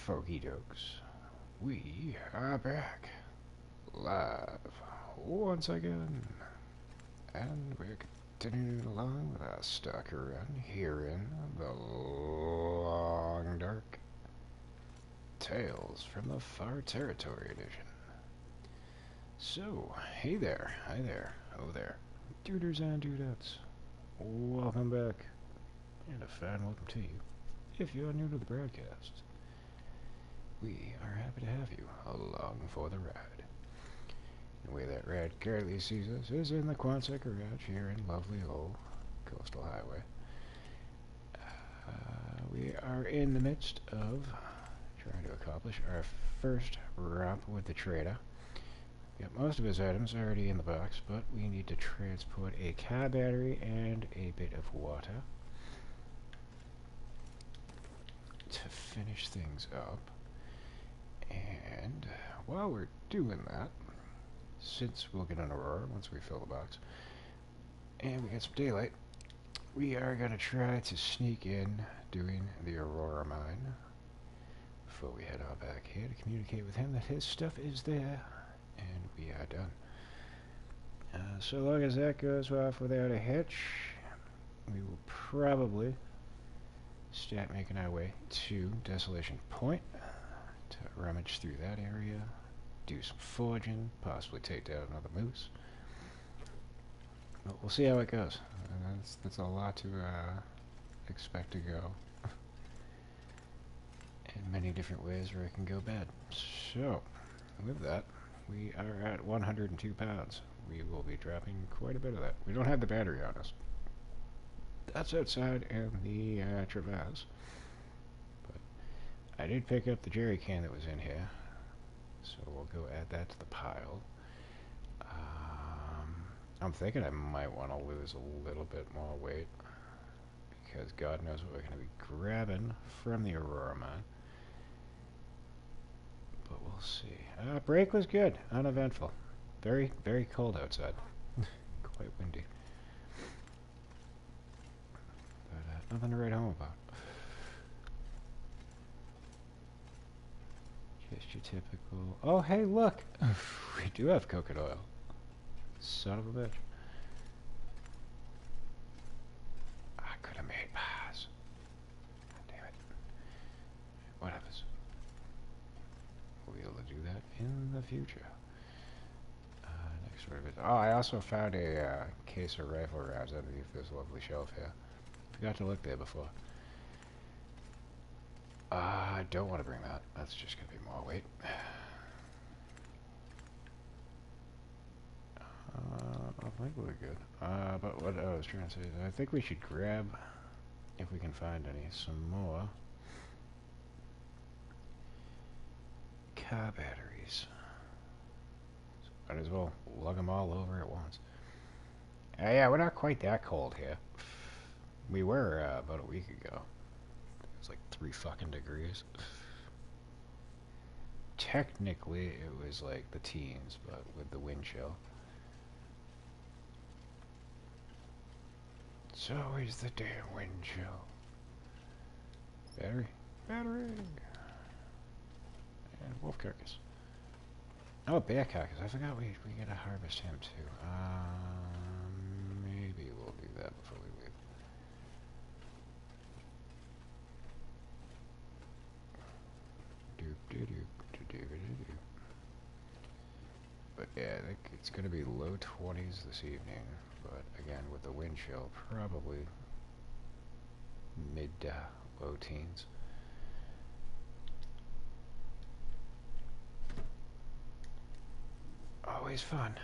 Folky Dokes, we are back, live, once again, and we're continuing along with our Stalker run here in the Long Dark Tales from the Far Territory edition. So, hey there, hi there, oh there, duders and dudettes, welcome back, and a fine welcome to you, if you're new to the broadcast. We are happy to have you along for the ride. The way that ride currently sees us is in the Quonset Garage here in lovely old Coastal Highway. We are in the midst of trying to accomplish our first romp with the trader. We got most of his items already in the box, but we need to transport a car battery and a bit of water to finish things up. And while we're doing that, since we'll get an Aurora once we fill the box, and we get some daylight, we are going to try to sneak in doing the Aurora Mine before we head on back here to communicate with him that his stuff is there, and we are done. So long as that goes off without a hitch, we will probably start making our way to Desolation Point to rummage through that area, do some foraging, possibly take down another moose. But we'll see how it goes. That's a lot to expect to go in many different ways where it can go bad. So, with that, we are at 102 pounds. We will be dropping quite a bit of that. We don't have the battery on us. That's outside in the Traverse. I did pick up the jerry can that was in here, so we'll go add that to the pile. I'm thinking I might want to lose a little bit more weight, because God knows what we're going to be grabbing from the Aurora Mine. But we'll see. Break was good, uneventful. Very, very cold outside. Quite windy. But nothing to write home about. Just your typical... Oh, hey, look! We do have coconut oil. Son of a bitch. I could have made pies. God damn it. What happens? We'll be able to do that in the future. Next order of it. Oh, I also found a case of rifle rounds underneath this lovely shelf here. Forgot to look there before. I don't want to bring that. That's just going to be more weight. I think we're good. But what I was trying to say is I think we should grab, if we can find any, some more car batteries. So might as well lug them all over at once. Yeah, we're not quite that cold here. We were about a week ago. It's like 3 fucking degrees. Technically, it was like the teens, but with the wind chill. It's always the damn wind chill. Battery. Battery! And wolf carcass. Oh, bear carcass. I forgot we gotta harvest him too. Maybe we'll do that before we leave. But yeah, I think it's going to be low 20s this evening, but again with the wind chill, probably mid to low teens. Always fun.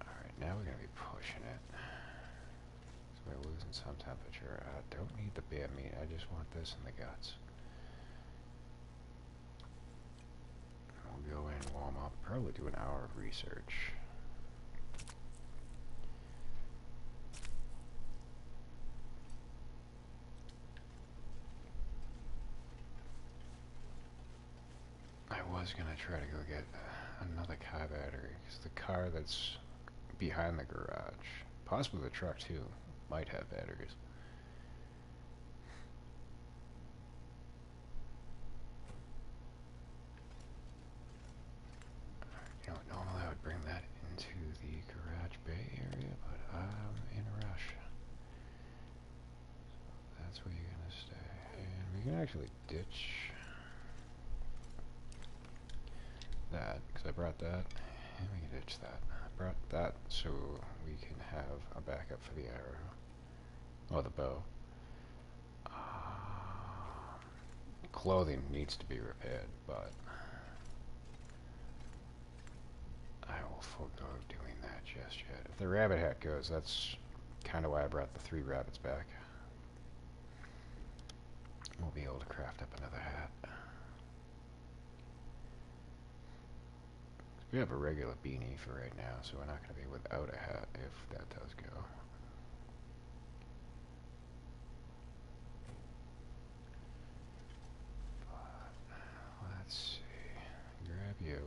Alright, now we're going to be pushing it. So we're losing some temperature. I don't need the bear meat, I just want this in the guts. We'll go in, warm up, probably do an hour of research. I was going to try to go get another car battery, because the car that's behind the garage, possibly the truck too, might have batteries. That's where you're gonna stay. And we can actually ditch that, because I brought that, and we can ditch that. I brought that so we can have a backup for the arrow. Or the bow. Clothing needs to be repaired, but I will forego doing that just yet. If the rabbit hat goes, that's kind of why I brought the 3 rabbits back. We'll be able to craft up another hat. We have a regular beanie for right now, so we're not going to be without a hat if that does go. But, let's see. Grab you.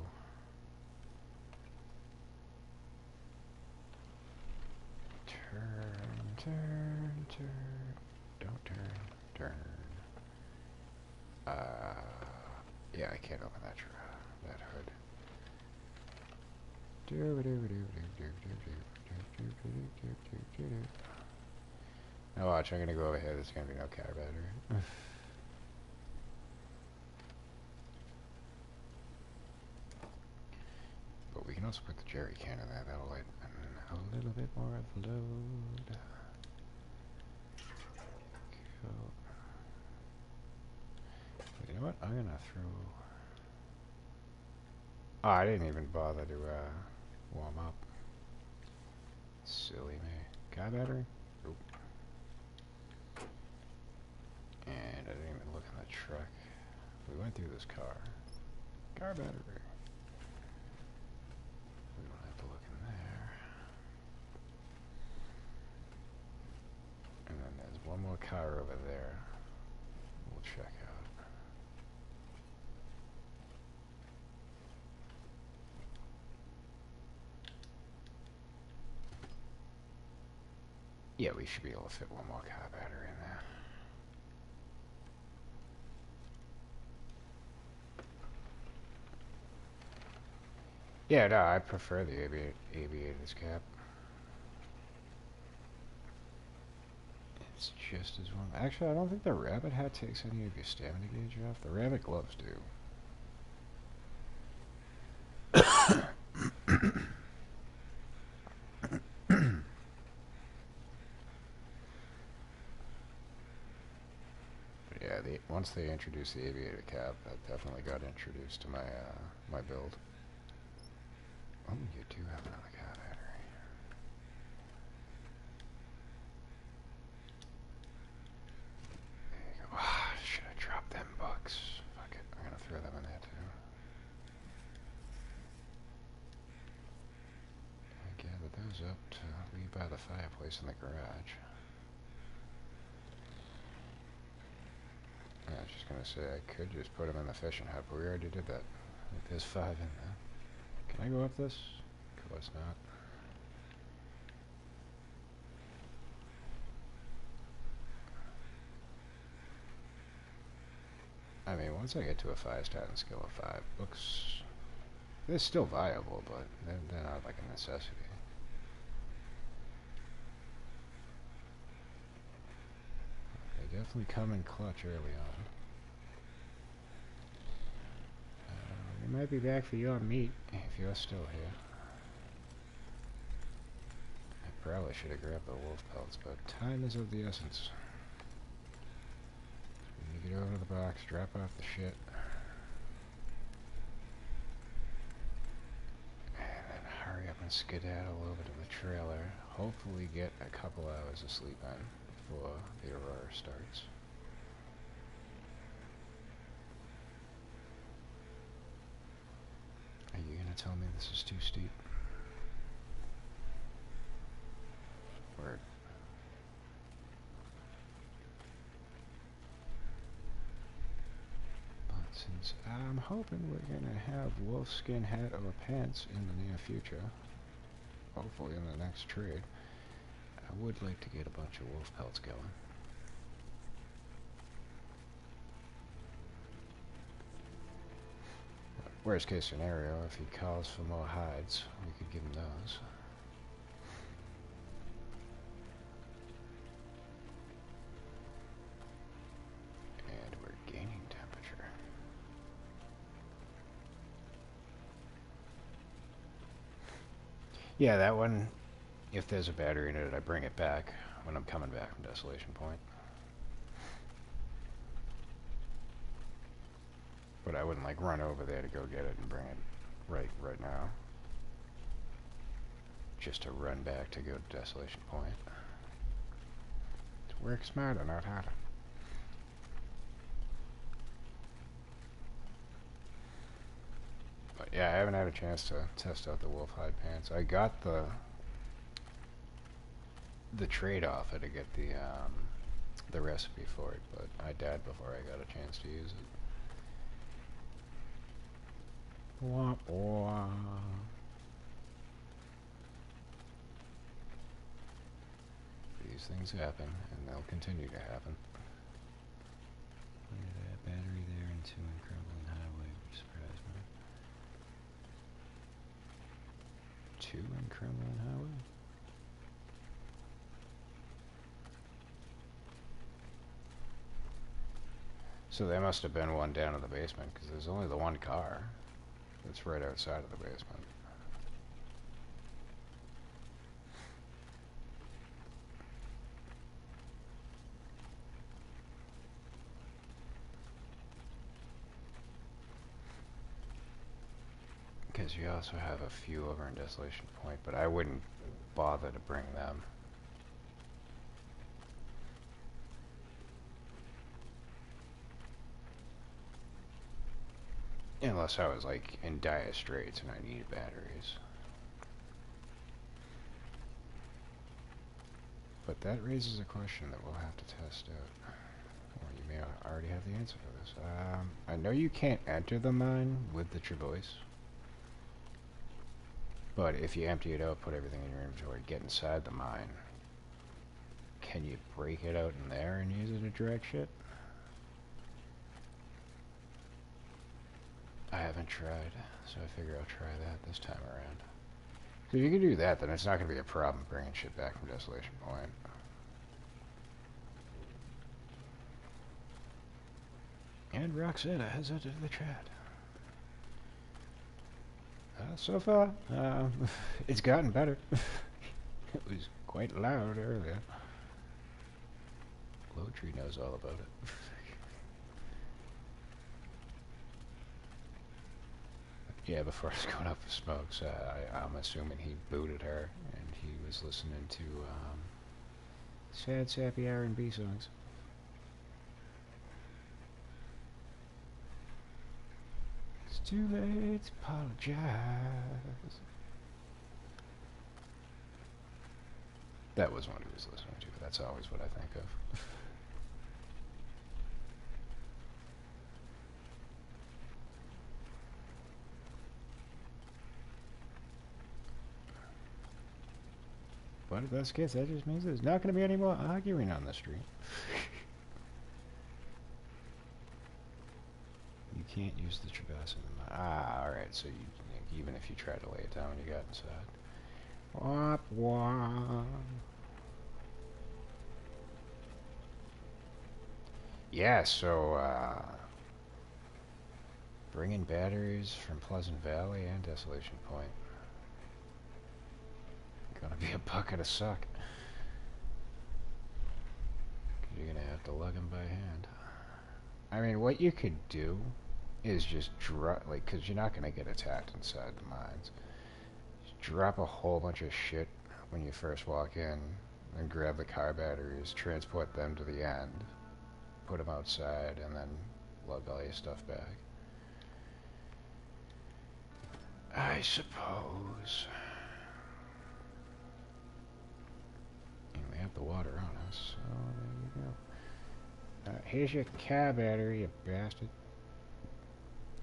Turn. Don't turn. Yeah, I can't open that hood. Now watch, I'm gonna go over here, there's gonna be no car battery. But we can also put the jerry can in there, that'll lighten a little bit more of the load. Cool. You know what? I'm gonna throw... Oh, I didn't even bother to warm up. Silly me. Car battery? Nope. And I didn't even look in the truck. We went through this car. Car battery. We don't have to look in there. And then there's one more car over there. We'll check out. Yeah, we should be able to fit one more car battery in there. Yeah, no, I prefer the aviator's cap. It's just as well. Actually, I don't think the rabbit hat takes any of your stamina gauge off. The rabbit gloves do. Yeah, once they introduced the aviator cap, that definitely got introduced to my my build. Oh, you do have another car battery. There you go. Ah, should have dropped them bucks. Fuck it, I'm gonna throw them in there too. I gathered those up to leave by the fireplace in the garage. I was just gonna say I could just put them in the fishing hut, but we already did that. There's 5 in there. Can I go up this? Of course not. I mean, once I get to a 5-star and skill of 5, books, they're still viable, but they're not like a necessity. They definitely come in clutch early on. We might be back for your meat if you're still here. I probably should have grabbed the wolf pelts, but time is of the essence. We need to get over to the box, drop off the shit, and then hurry up and skedaddle over to the trailer. Hopefully get a couple hours of sleep in before the Aurora starts. Are you gonna tell me this is too steep? Word. But since I'm hoping we're gonna have wolfskin hat or pants in the near future, hopefully in the next trade, I would like to get a bunch of wolf pelts going. Worst case scenario, if he calls for more hides, we could give him those. Yeah, that one, if there's a battery in it, I bring it back when I'm coming back from Desolation Point. But I wouldn't like run over there to go get it and bring it right now. Just to run back to go to Desolation Point. To work smarter, not harder. But yeah, I haven't had a chance to test out the wolf hide pants. I got the trade offer to get the recipe for it, but I died before I got a chance to use it. Wah, wah. These things happen, and they'll continue to happen. Look at that battery there and 2 in Crumbling Highway, which surprised me. 2 in Crumbling Highway? So there must have been one down in the basement, because there's only the one car that's right outside of the basement. Because you also have a few over in Desolation Point, but I wouldn't bother to bring them. Unless I was like in dire straits and I needed batteries. But that raises a question that we'll have to test out. Or you may already have the answer for this. I know you can't enter the mine with the Travois. But if you empty it out, put everything in your inventory, get inside the mine, can you break it out in there and use it to direct shit? I haven't tried, so I figure I'll try that this time around. So if you can do that, then it's not going to be a problem bringing shit back from Desolation Point. And Roxana has entered the chat. So far, it's gotten better. It was quite loud earlier. Lowtree knows all about it. Yeah, before I was going up for smokes, I'm assuming he booted her, and he was listening to sad, sappy R&B songs. It's too late to apologize. That was what he was listening to. That's always what I think of. But if that's the case, that just means there's not going to be any more arguing on the street. You can't use the Travois in the mine. Ah, alright, so you, even if you try to lay it down, you got inside. Wop, wop. Yeah, so, bringing batteries from Pleasant Valley and Desolation Point. Gonna be a bucket of suck. You're gonna have to lug them by hand. I mean, what you could do is just drop, like, because you're not gonna get attacked inside the mines. Just drop a whole bunch of shit when you first walk in, and grab the car batteries, transport them to the end, put them outside, and then lug all your stuff back. I suppose. And we have the water on us, so there you go. Here's your car battery, you bastard.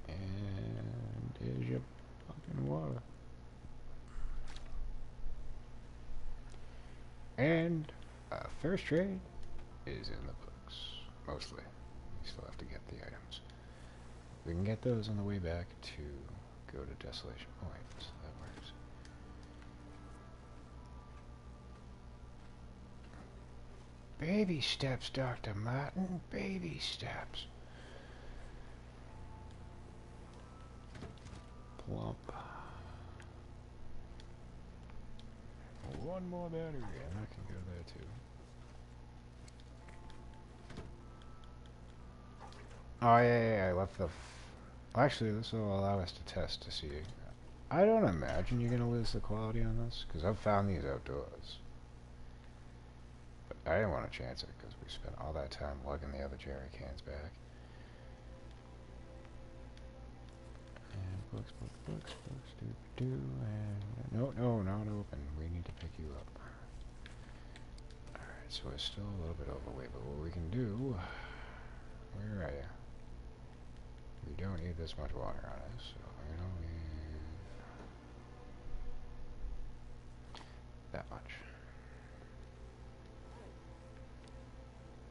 And here's your fucking water. And first trade is in the books. Mostly. We still have to get the items. We can get those on the way back to go to Desolation Point, so that works. Baby steps, Dr. Martin. Baby steps. Plump. One more battery, and I can go there too. Oh yeah, I left the... Actually, this will allow us to test to see. I don't imagine you're gonna lose the quality on this, because I've found these outdoors. But I didn't want to chance it, because we spent all that time lugging the other jerry cans back. And books, and... No, not open. We need to pick you up. Alright, so we're still a little bit overweight, but what we can do... Where are you? We don't need this much water on us, so we don't need that much.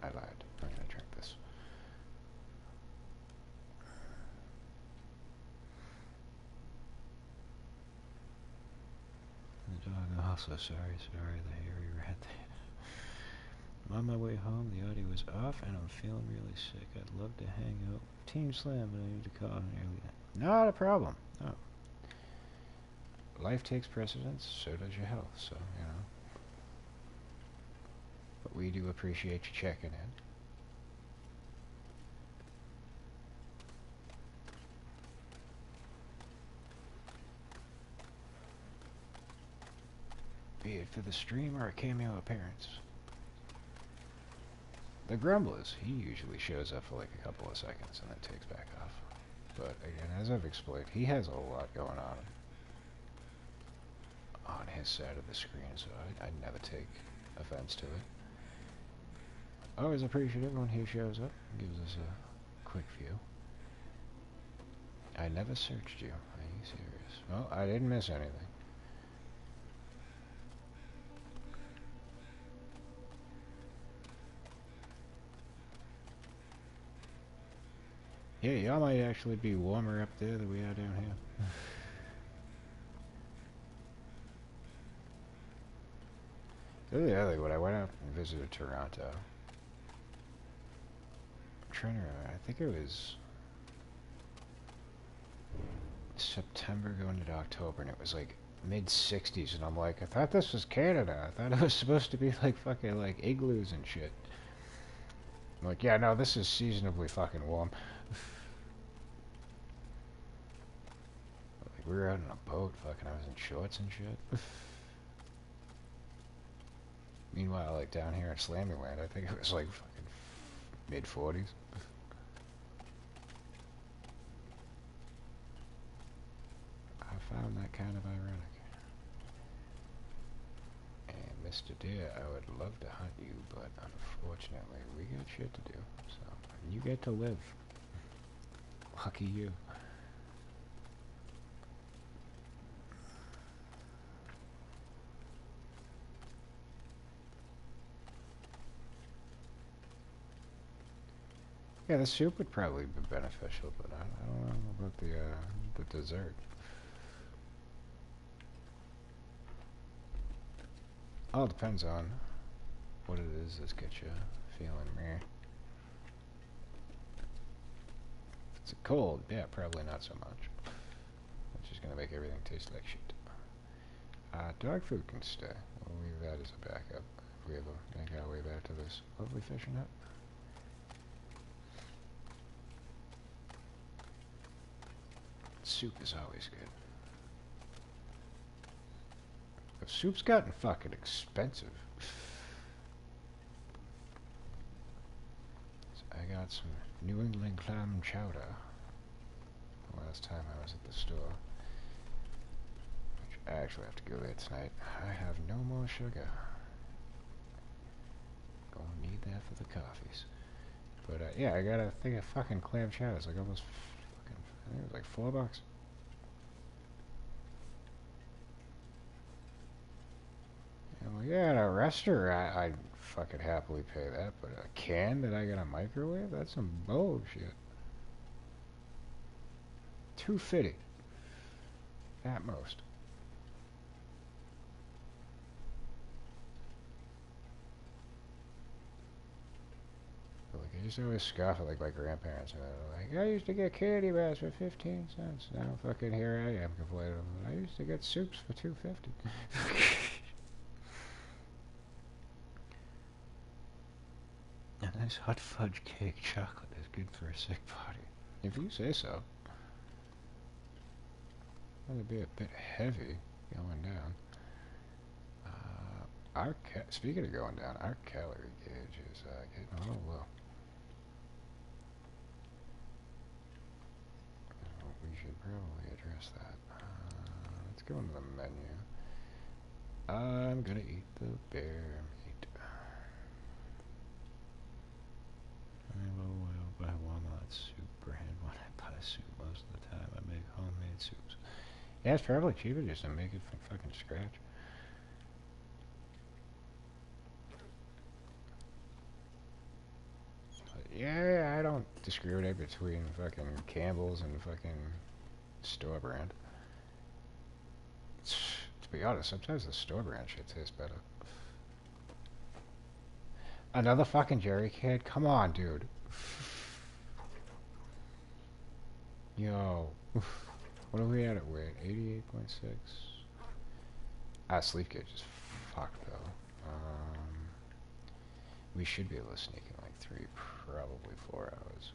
I lied. I'm gonna drink this. The dog also, sorry, the hairy rat. I'm on my way home, the audio is off, and I'm feeling really sick. I'd love to hang out. Team Slam, but I need to call an early. Not a problem. No. Life takes precedence, so does your health, so, you know. But we do appreciate you checking in. Be it for the stream or a cameo appearance. The Grumblers, he usually shows up for like a couple of seconds and then takes back off. But again, as I've explained, he has a lot going on his side of the screen, so I never take offense to it. Always appreciative when he shows up and gives us a quick view. I never searched you. Are you serious? Well, I didn't miss anything. Yeah, y'all might actually be warmer up there than we are down here. The other thing, when I went out and visited Toronto, I'm trying to remember, I think it was September going into October, and it was like mid-60s, and I'm like, I thought this was Canada. I thought it was supposed to be like fucking like igloos and shit. I'm like, yeah, no, this is seasonably fucking warm. Like, we were out on a boat, fucking, I was in shorts and shit. Meanwhile, like, down here in Slammyland, I think it was like fucking mid-40s. I found that kind of ironic. And Mr. Deer, I would love to hunt you, but unfortunately, we got shit to do, so you get to live. Lucky you. Yeah, the soup would probably be beneficial, but I don't know about the dessert. All depends on what it is that gets you feeling meh. If it's a cold, yeah, probably not so much. It's just gonna make everything taste like shit. Dog food can stay. We'll leave that as a backup if we ever make our way back to this lovely fishing hut. Soup is always good. The soup's gotten fucking expensive. So I got some New England clam chowder the last time I was at the store. Which I actually have to go there tonight. I have no more sugar. Gonna need that for the coffees. But yeah, I got a thing of fucking clam chowder. It's like almost fucking, I think it was like $4. I'm like, yeah, at a restaurant, I'd fucking happily pay that, but a can that I got a microwave? That's some bullshit. $2.50 at most. But like, I used to always scoff at like my grandparents, and they're like, I used to get candy bars for 15 cents. Now fucking here I am complaining. I used to get soups for $2.50. nice hot fudge cake chocolate is good for a sick body. If you say so. That'd be a bit heavy going down. Speaking of going down, our calorie gauge is getting a little low. We should probably address that. Let's go into the menu. I'm gonna eat the bear meat. I will buy walnut soup brand when I buy soup. Most of the time I make homemade soups. Yeah, it's probably cheaper just to make it from fucking scratch. Yeah, I don't discriminate between fucking Campbell's and fucking store brand. To be honest, sometimes the store brand shit tastes better. Another fucking Jerry kid? Come on, dude. Yo. What are we at weight? 88.6? Sleep gauge is fucked though. We should be able to sneak in like 3, probably 4 hours.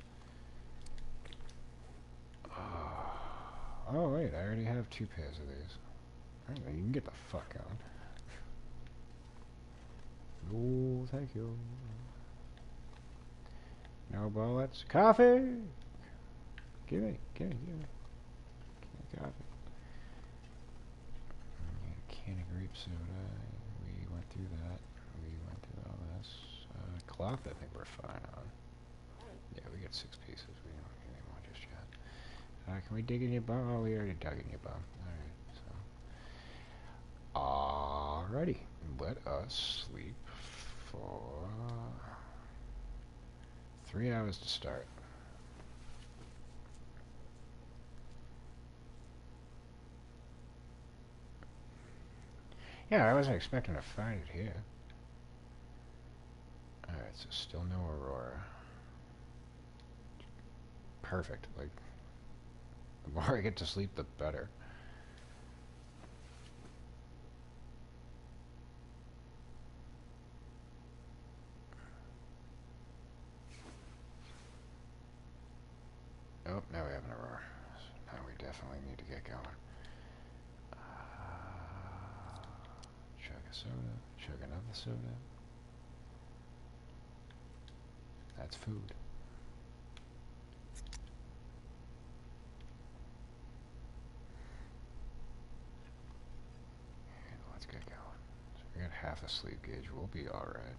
Oh wait, I already have 2 pairs of these. Alright, you can get the fuck on. Oh, thank you. No bullets. Coffee! Give me. Give me coffee. Can of grape soda. We went through that. We went through all this. Cloth, I think we're fine on. Yeah, we got 6 pieces. We don't need any more just yet. Can we dig in your bum? Oh, we already dug in your bum. Alright, so. Alrighty. Let us sleep for 3 hours to start. Yeah, I wasn't expecting to find it here. Alright, so still no Aurora. Perfect. Like, the more I get to sleep, the better. Oh, now we have an Aurora. So now we definitely need to get going. Chug a soda. Chug another soda. That's food. And let's get going. So we got half a sleep gauge. We'll be alright.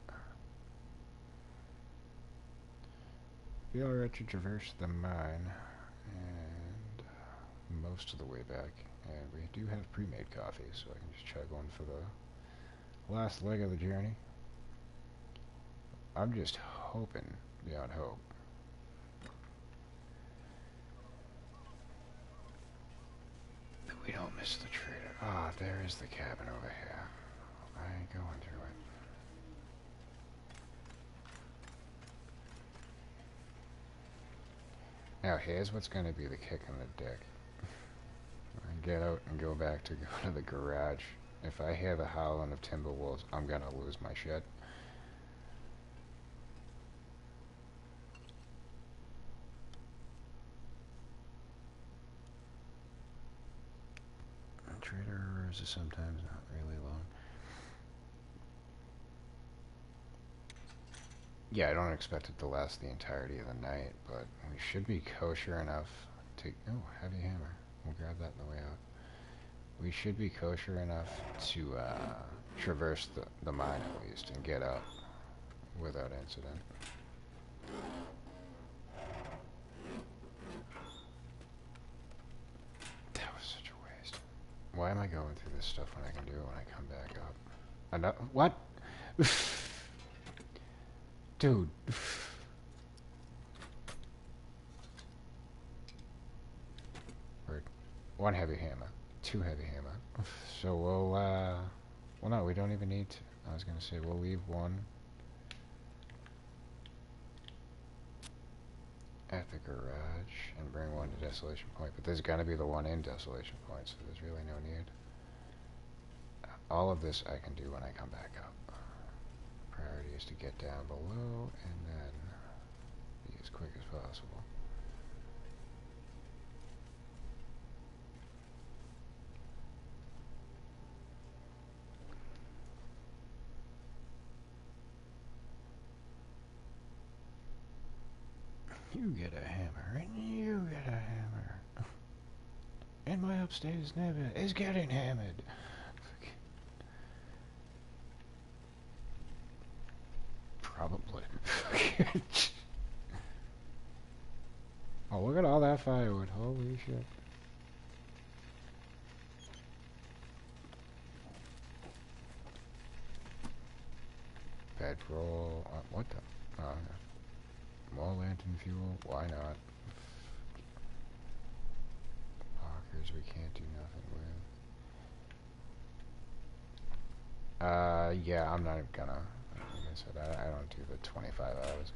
Be alright to traverse the mine and most of the way back. And we do have pre-made coffee, so I can just chug one for the last leg of the journey. I'm just hoping beyond hope. That we don't miss the trader. Ah, there is the cabin over here. I ain't going through it. Now here's what's going to be the kick in the dick. I get out and go back to go to the garage. If I hear the howling of timber wolves, I'm going to lose my shit. Trader hours is sometimes not really long. Yeah, I don't expect it to last the entirety of the night, but we should be kosher enough to... Oh, heavy hammer. We'll grab that on the way out. We should be kosher enough to traverse the mine at least and get out without incident. That was such a waste. Why am I going through this stuff when I can do it when I come back up? What? Dude. One heavy hammer. 2 heavy hammer. So we'll, well no, we don't even need to. I was gonna say we'll leave 1 at the garage and bring 1 to Desolation Point, but there's gonna be the 1 in Desolation Point, so there's really no need. All of this I can do when I come back up. Priority is to get down below and then possible. You get a hammer, and you get a hammer. And my upstairs neighbor is getting hammered. Probably. Oh, look at all that firewood. Holy shit. Petrol. What the? Oh, yeah. More lantern fuel. Why not? Lockers we can't do nothing with. Yeah, I'm not gonna. Like I said, I don't do the 25 hours.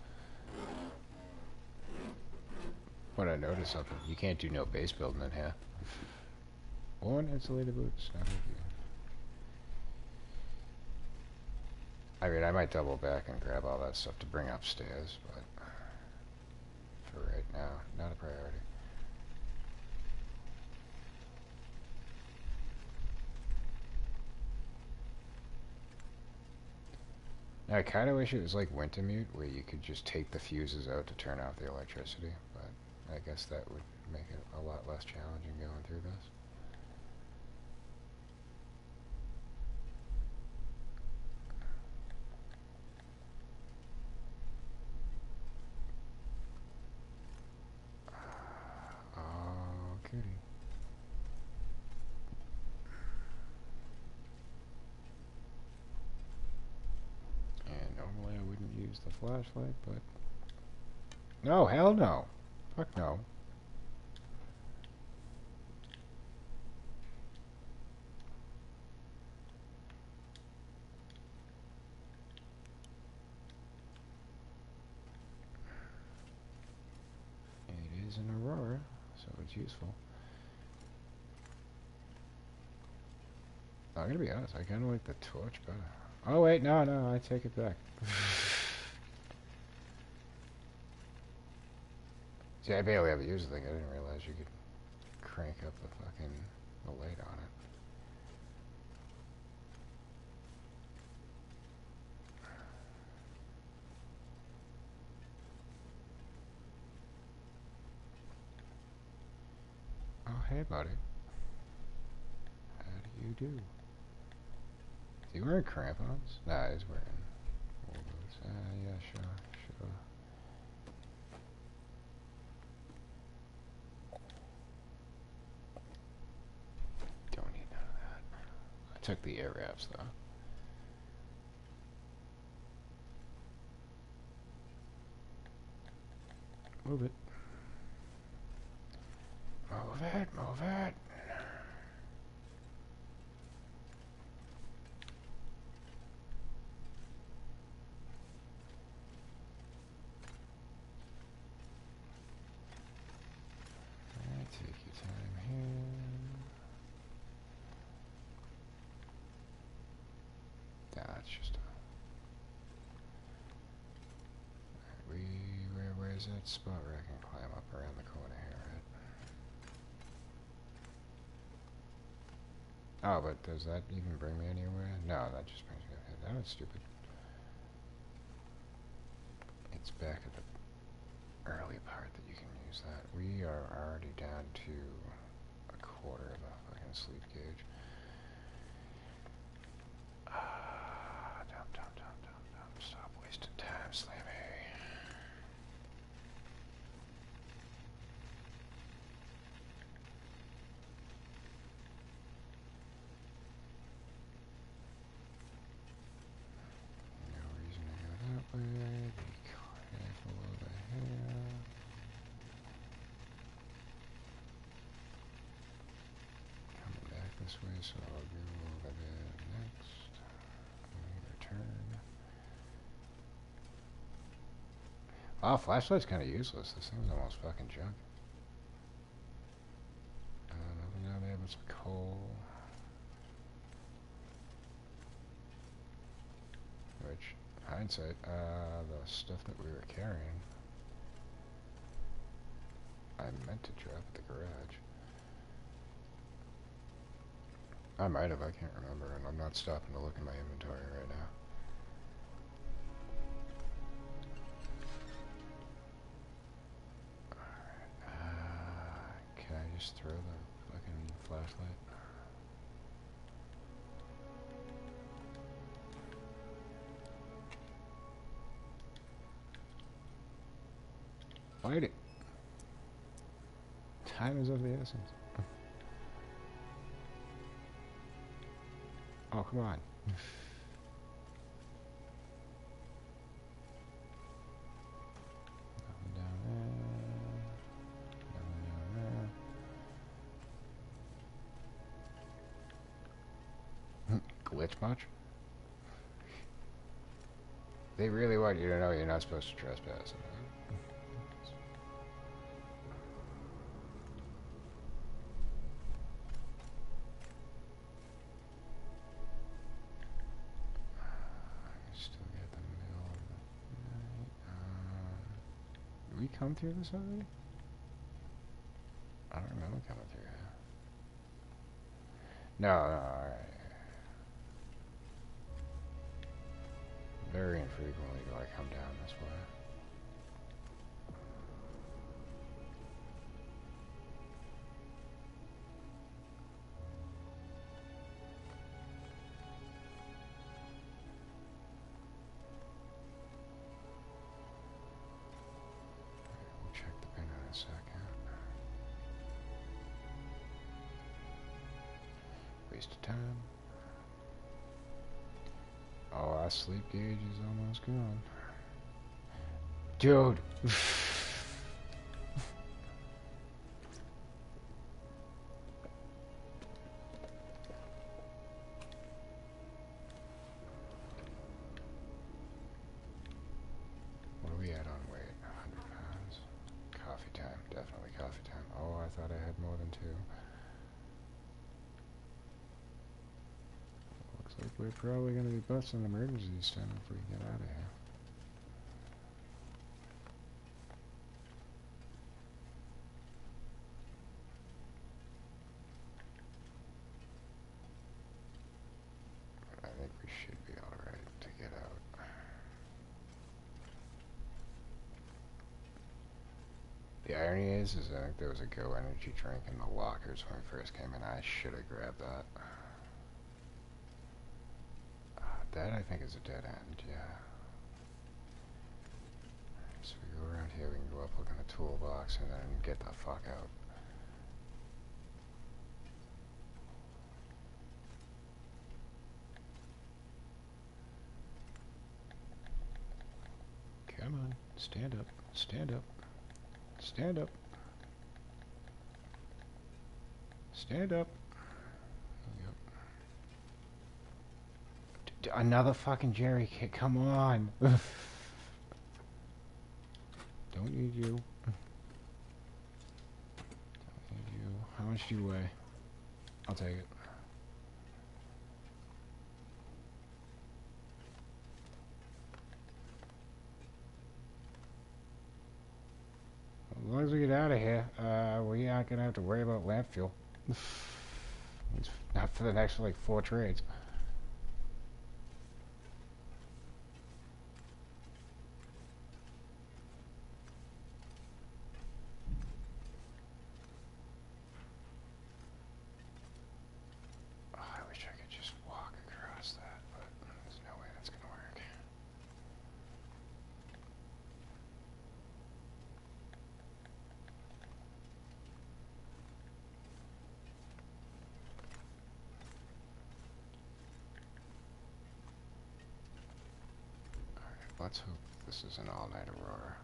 But I noticed something. You can't do no base building in here. Or an insulated boots. Not with you. I mean, I might double back and grab all that stuff to bring upstairs, but for right now, not a priority. Now, I kind of wish it was like Wintermute, where you could just take the fuses out to turn off the electricity, but I guess that would make it a lot less challenging going through this. Oh, kitty. And normally I wouldn't use the flashlight, but... No, hell no. Fuck no. It is an Aurora, so it's useful. I'm gonna be honest, I kinda like the torch better. Oh wait, no, I take it back. See, I barely ever use the thing. I didn't realize you could crank up the light on it. Oh, hey, buddy. How do you do? Is he wearing crampons? Nah, he's wearing wool boots. Yeah, sure. Don't need none of that. I took the air wraps, though. Move it. Move it, move it. Take your time here. That's just where's that spot where I can climb up around the corner here, right? Oh, but does that even bring me anywhere? No, that just brings me up here. That was stupid. It's back at the early part that you can use that. We are already down to a quarter of a fucking sleep gauge. Dump. Stop wasting time, Slammy. No reason to go that way. Be careful over here. Coming back this way, so I'll go over there next. Return. Wow, flashlight's kind of useless. This thing's almost fucking junk. Nothing down there but some coal. Which, hindsight, the stuff that we were carrying I meant to drop at the garage. I might have, I can't remember, and I'm not stopping to look in my inventory right now. Alright, can I just throw the fucking flashlight? Light it! Time is of the essence. Oh, come on. Nothing down there. Nothing down there. Glitch much? They really want you to know you're not supposed to trespass. Did we come through this already? I don't remember coming through here. No, alright. Very infrequently do I come down this way. We'll check the pin in a second. Waste of time. Oh, our sleep gauge is almost gone. Dude! What are we at on weight? 100 pounds. Coffee time. Definitely coffee time. Oh, I thought I had more than 2. Looks like we're probably going to be busting emergencies soon if we get out of here. I think we should be alright to get out. The irony is I think there was a Go energy drink in the lockers when we first came in. I should have grabbed that. That I think is a dead end, yeah. So we go around here, we can go up, look in the toolbox, and then get the fuck out. Come on, stand up, stand up, stand up, stand up. Yep. Another fucking Jerry kid, come on. Don't need you. Don't need you. How much do you weigh? I'll take it. As long as we get out of here, we aren't gonna have to worry about lamp fuel. It's not for the next, like, 4 trades. Oh, I wish I could just walk across that, but there's no way that's gonna work. Let's hope this is an all-night Aurora.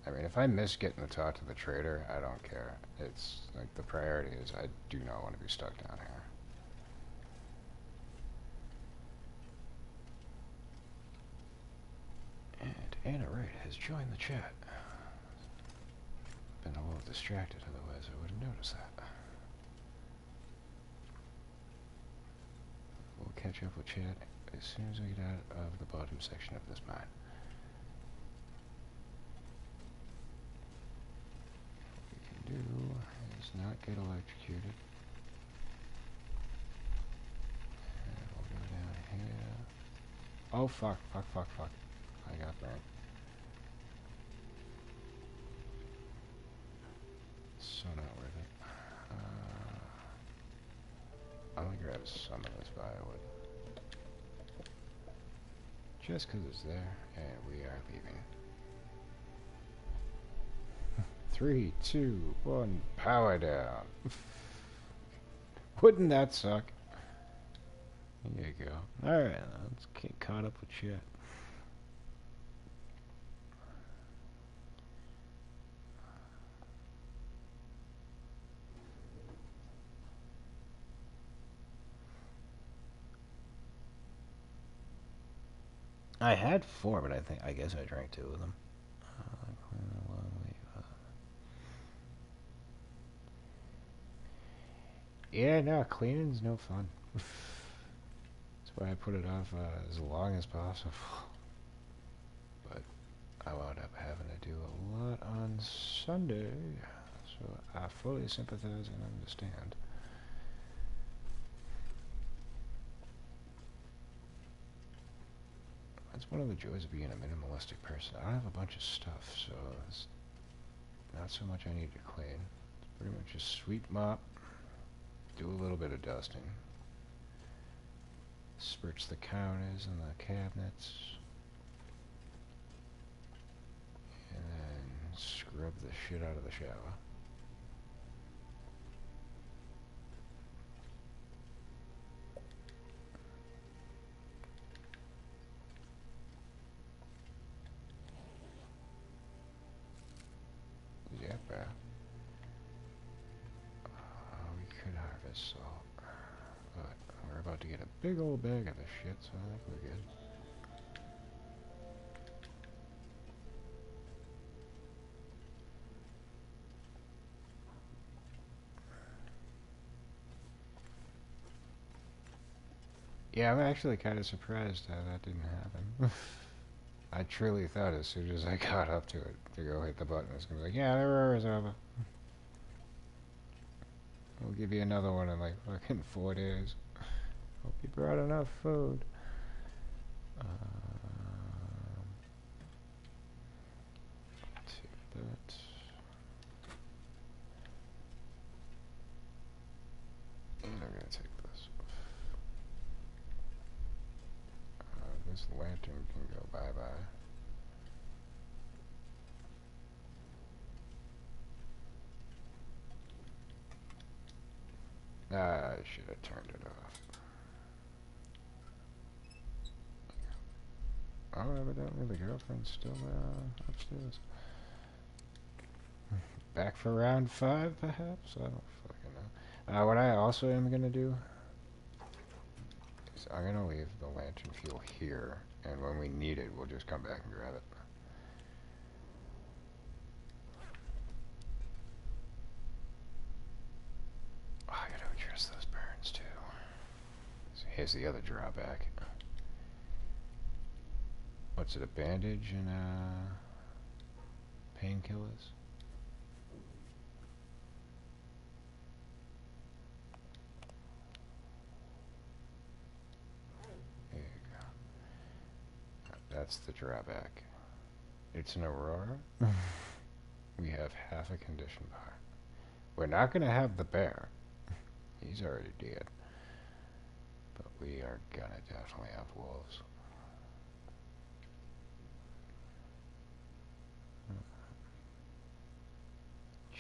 I mean, if I miss getting to talk to the trader, I don't care. It's, like, the priority is I do not want to be stuck down here. And Anna Wright has joined the chat. Been a little distracted, otherwise I would have noticed that. We'll catch up with chat as soon as we get out of the bottom section of this mine. We can not get electrocuted. And we'll go down here. Oh, fuck. I got burned. So not worth it. I'm gonna grab some of this firewood. Just because it's there, and we are leaving. 3, 2, 1, power down. Wouldn't that suck? There you go. Alright, let's get caught up with shit. I had 4, but I guess I drank 2 of them. Yeah, no, cleaning's no fun. That's why I put it off as long as possible. But I wound up having to do a lot on Sunday, so I fully sympathize and understand. That's one of the joys of being a minimalistic person. I have a bunch of stuff, so it's not so much I need to clean. It's pretty much just sweep mop, do a little bit of dusting, spritz the counters and the cabinets, and then scrub the shit out of the shower. Yeah, bro. We could harvest salt, but we're about to get a big old bag of this shit, so I think we're good. Yeah, I'm actually kind of surprised how that didn't happen. I truly thought as soon as I got up to it to go hit the button, it's gonna be like, yeah, the roar is over. We'll give you another one in like fucking 4 days. Hope you brought enough food. Take that. And I'm gonna take this. This lantern can go bye-bye. I should have turned it off. Oh, evidently the girlfriend's still upstairs. Back for round 5, perhaps? I don't fucking know. What I also am gonna do is I'm gonna leave the lantern fuel here, and when we need it, we'll just come back and grab it. Oh, I gotta address those burns too. So here's the other drawback. What's it, a bandage and painkillers? There you go. That's the drawback. It's an Aurora. We have half a condition bar. We're not going to have the bear. He's already dead. But we are going to definitely have wolves.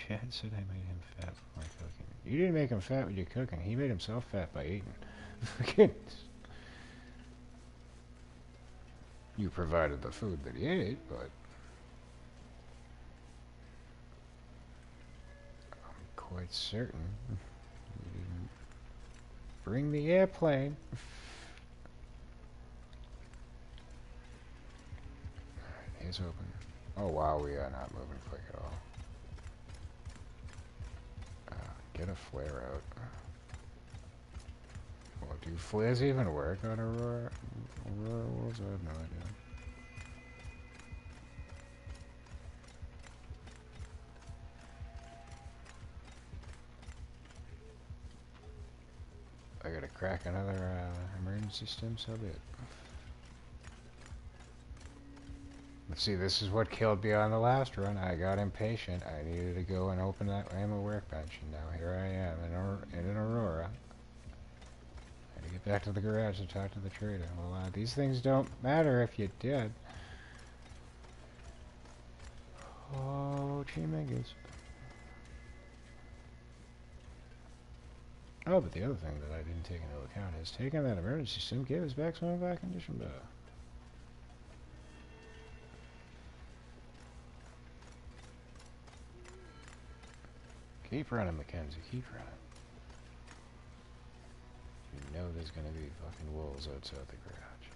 Chad said I made him fat with my cooking. You didn't make him fat with your cooking. He made himself fat by eating. You provided the food that he ate, but I'm quite certain you didn't bring the airplane. Alright, he's open. Oh wow, we are not moving quick at all. Get a flare out. Well, do flares even work on Aurora? Aurora wolves? I have no idea. crack another emergency stim, so be it. But see, this is what killed me on the last run. I got impatient. I needed to go and open that ammo workbench, and now here I am in an Aurora. I had to get back to the garage to talk to the trader. Well, these things don't matter if you're dead. Oh, Chimingas. Oh, but the other thing that I didn't take into account is taking that emergency stim gave us back some of our condition back. Keep running, Mackenzie. Keep running. You know there's gonna be fucking wolves outside the garage.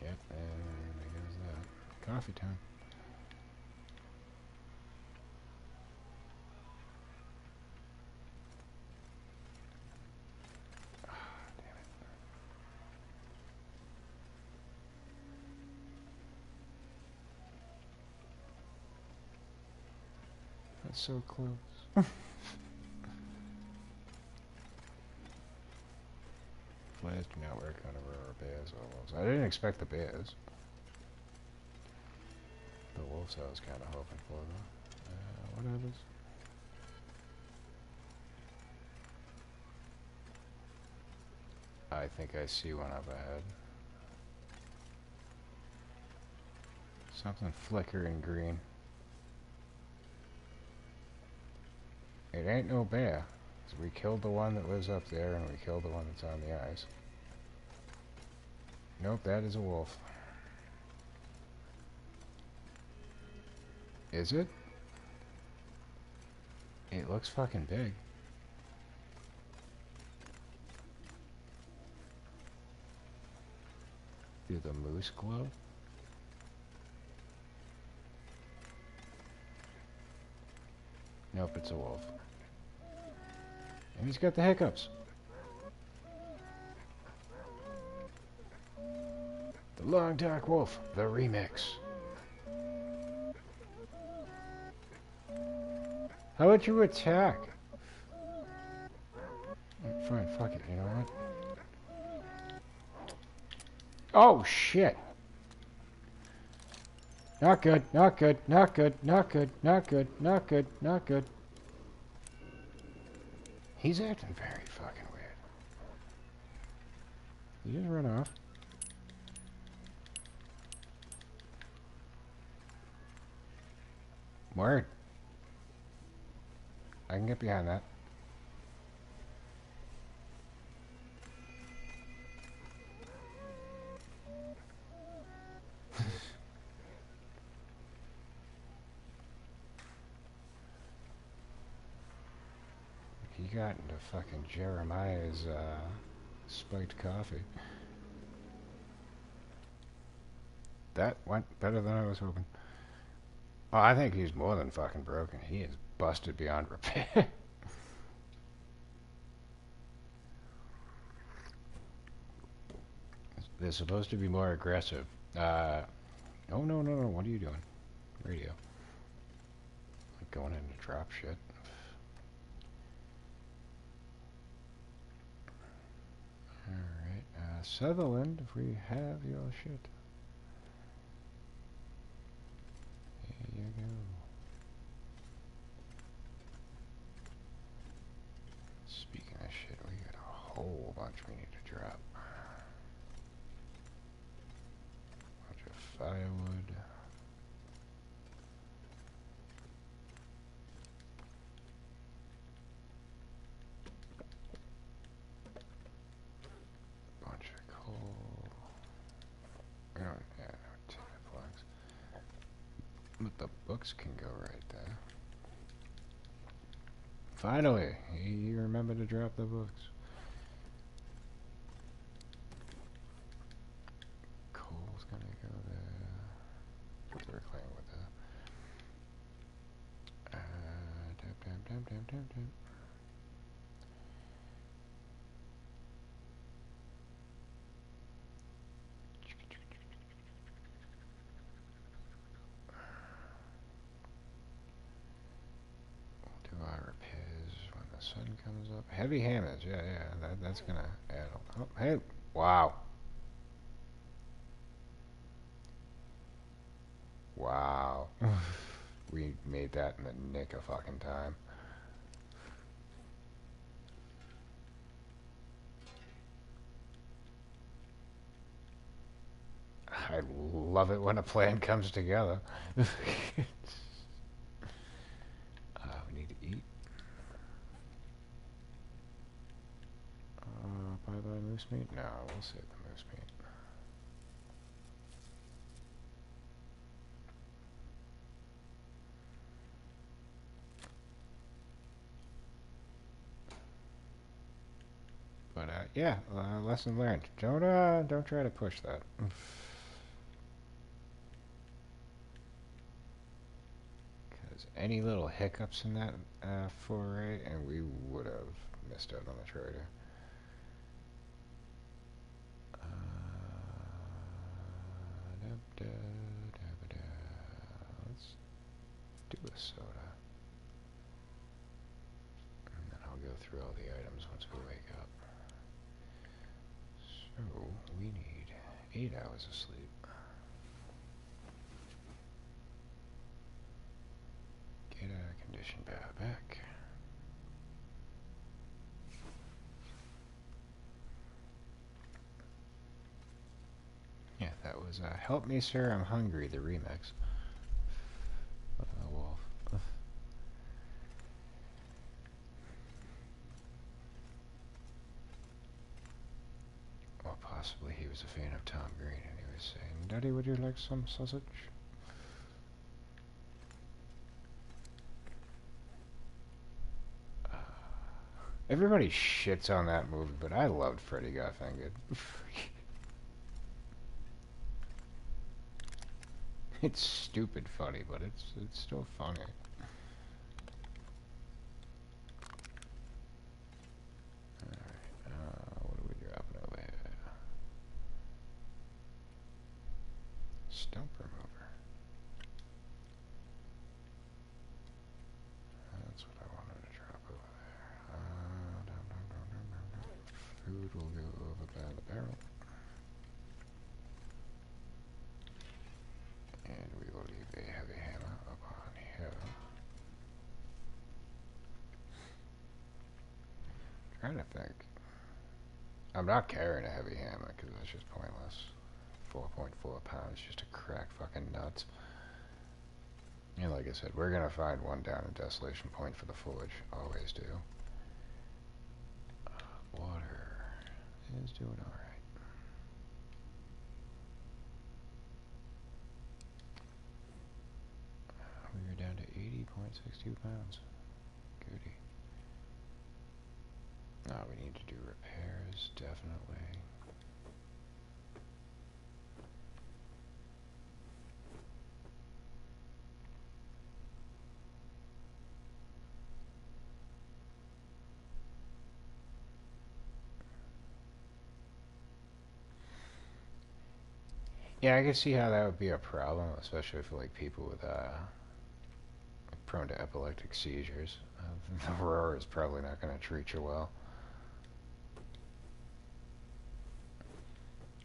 Yep, and there goes that. Coffee time. Ah, damn it. That's so close. Flares do not work on Aurora bears or wolves. I didn't expect the bears. The wolves I was kind of hoping for though. What happens? I think I see one up ahead. Something flickering green. It ain't no bear. We killed the one that lives up there, and we killed the one that's on the ice. Nope, that is a wolf. Is it? It looks fucking big. Do the moose glow? Nope, it's a wolf. And he's got the hiccups. The Long Dark Wolf, the remix. How about you attack? Fine, fuck it, you know what? Oh shit! Not good, not good, not good, not good, not good, not good, not good. He's acting very fucking weird. He just run off. Word. I can get behind that. He got into fucking Jeremiah's spiked coffee. That went better than I was hoping. Oh, I think he's more than fucking broken. He is busted beyond repair. They're supposed to be more aggressive. Oh, no, no, no. What are you doing? Radio. Like going in to drop shit. Alright, Sutherland, if we have your shit. There you go. Speaking of shit, we got a whole bunch we need to drop. Bunch of firewood. Bunch of coal. We don't, yeah, no ticket plugs. But the books can go right there. Finally, you remember to drop the books. Coal's gonna go there. What's our claim with that? Damn. Do our repairs when the sun comes up. Heavy hammers, yeah, that's gonna add on. Oh, hey, wow. Wow. We made that in the nick of fucking time. I love it when a plan comes together. We need to eat. Bye-bye moose meat? No, we'll save the moose meat. But, yeah, lesson learned. Don't try to push that. Because any little hiccups in that foray, and we would have missed out on the trader. Let's do a soda. And then I'll go through all the items once we wake up. So, we need 8 hours of sleep. Get our condition power back. Yeah, that was Help Me Sir, I'm Hungry, the remix. Wolf. Or possibly he was a fan of Tom Green and he was saying, Daddy, would you like some sausage? Everybody shits on that movie, but I loved Freddy Got Fingered. It's stupid funny, but it's still funny. Alright, what are we dropping over here? Stump remover. That's what I wanted to drop over there. Food will go over by the barrel. And we will leave a heavy hammer upon here. Trying to think. I'm not carrying a heavy hammer because that's just pointless. 4.4 pounds just to crack fucking nuts. And like I said, we're gonna find one down in Desolation Point for the forge. Always do. Water is doing alright. We are down to 80.62 pounds. Goody. Now we need to do repairs, definitely. Yeah, I can see how that would be a problem, especially for like people with prone to epileptic seizures. The Aurora is probably not going to treat you well.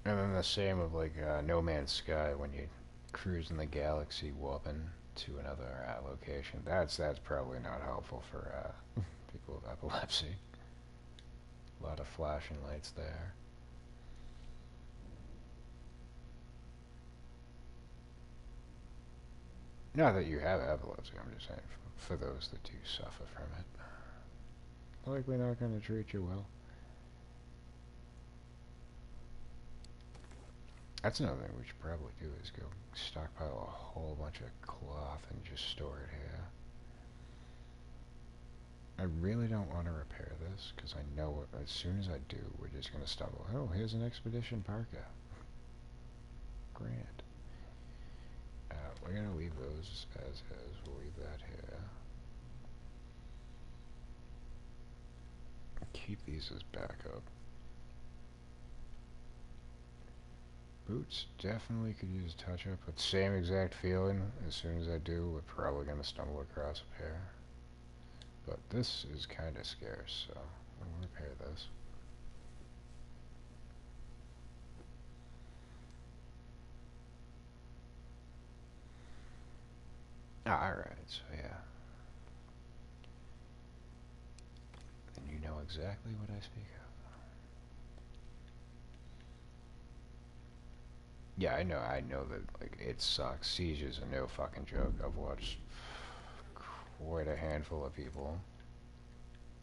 And then the same with like No Man's Sky when you cruise in the galaxy warping to another location. That's probably not helpful for people with epilepsy. A lot of flashing lights there. Not that you have epilepsy, I'm just saying for those that do suffer from it. Likely not going to treat you well. That's another thing we should probably do is go stockpile a whole bunch of cloth and just store it here. I really don't want to repair this because I know as soon as I do, we're just going to stumble. Oh, here's an expedition parka. Grand. We're going to leave those as is. We'll leave that here. Keep these as backup. Boots definitely could use a touch-up, but same exact feeling. As soon as I do, we're probably going to stumble across a pair. But this is kind of scarce, so we'll repair this. Alright, so yeah. And you know exactly what I speak of. Yeah, I know that, like, it sucks. Sieges are no fucking joke. I've watched quite a handful of people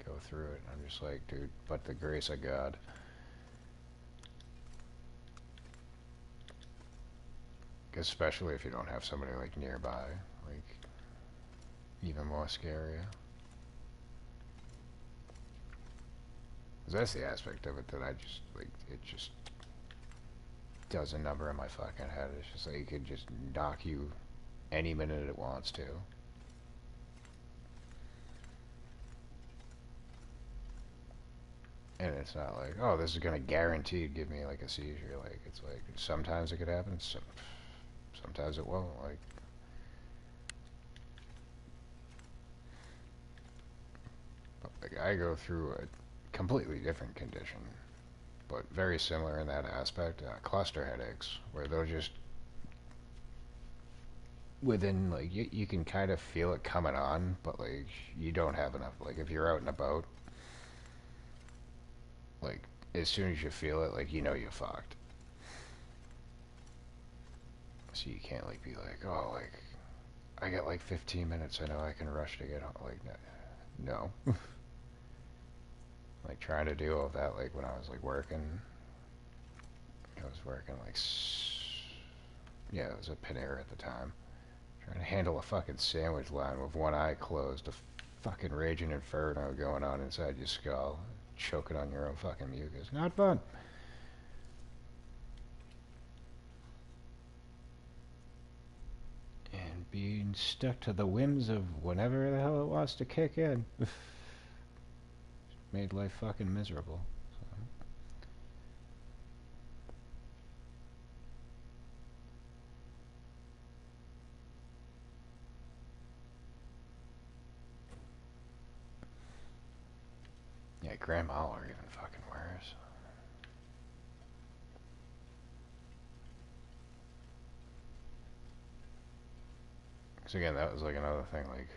go through it. I'm just like, dude, but the grace of God. Especially if you don't have somebody, like, nearby. Like, even more scarier. 'Cause that's the aspect of it that I just, like, it just does a number in my fucking head. It's just like, it could just knock you any minute it wants to. And it's not like, oh, this is gonna guaranteed give me, like, a seizure. Like, it's like, sometimes it could happen, sometimes it won't. Like, but, like, I go through a completely different condition, but very similar in that aspect. Cluster headaches, where they'll just within, like, you can kind of feel it coming on, but, like, you don't have enough. Like, if you're out and about, like, as soon as you feel it, like, you know you're fucked. So you can't, like, be like, oh, like, I got like 15 minutes, I know I can rush to get home. Like, no. Like, trying to do all of that, like, when I was, like, working, I was working, like, yeah, it was a Panera at the time. Trying to handle a fucking sandwich line with one eye closed, a fucking raging inferno going on inside your skull, choking on your own fucking mucus. Not fun. And being stuck to the whims of whenever the hell it wants to kick in. Made life fucking miserable. So. Yeah, grandma are even fucking worse. Because again, that was like another thing, like,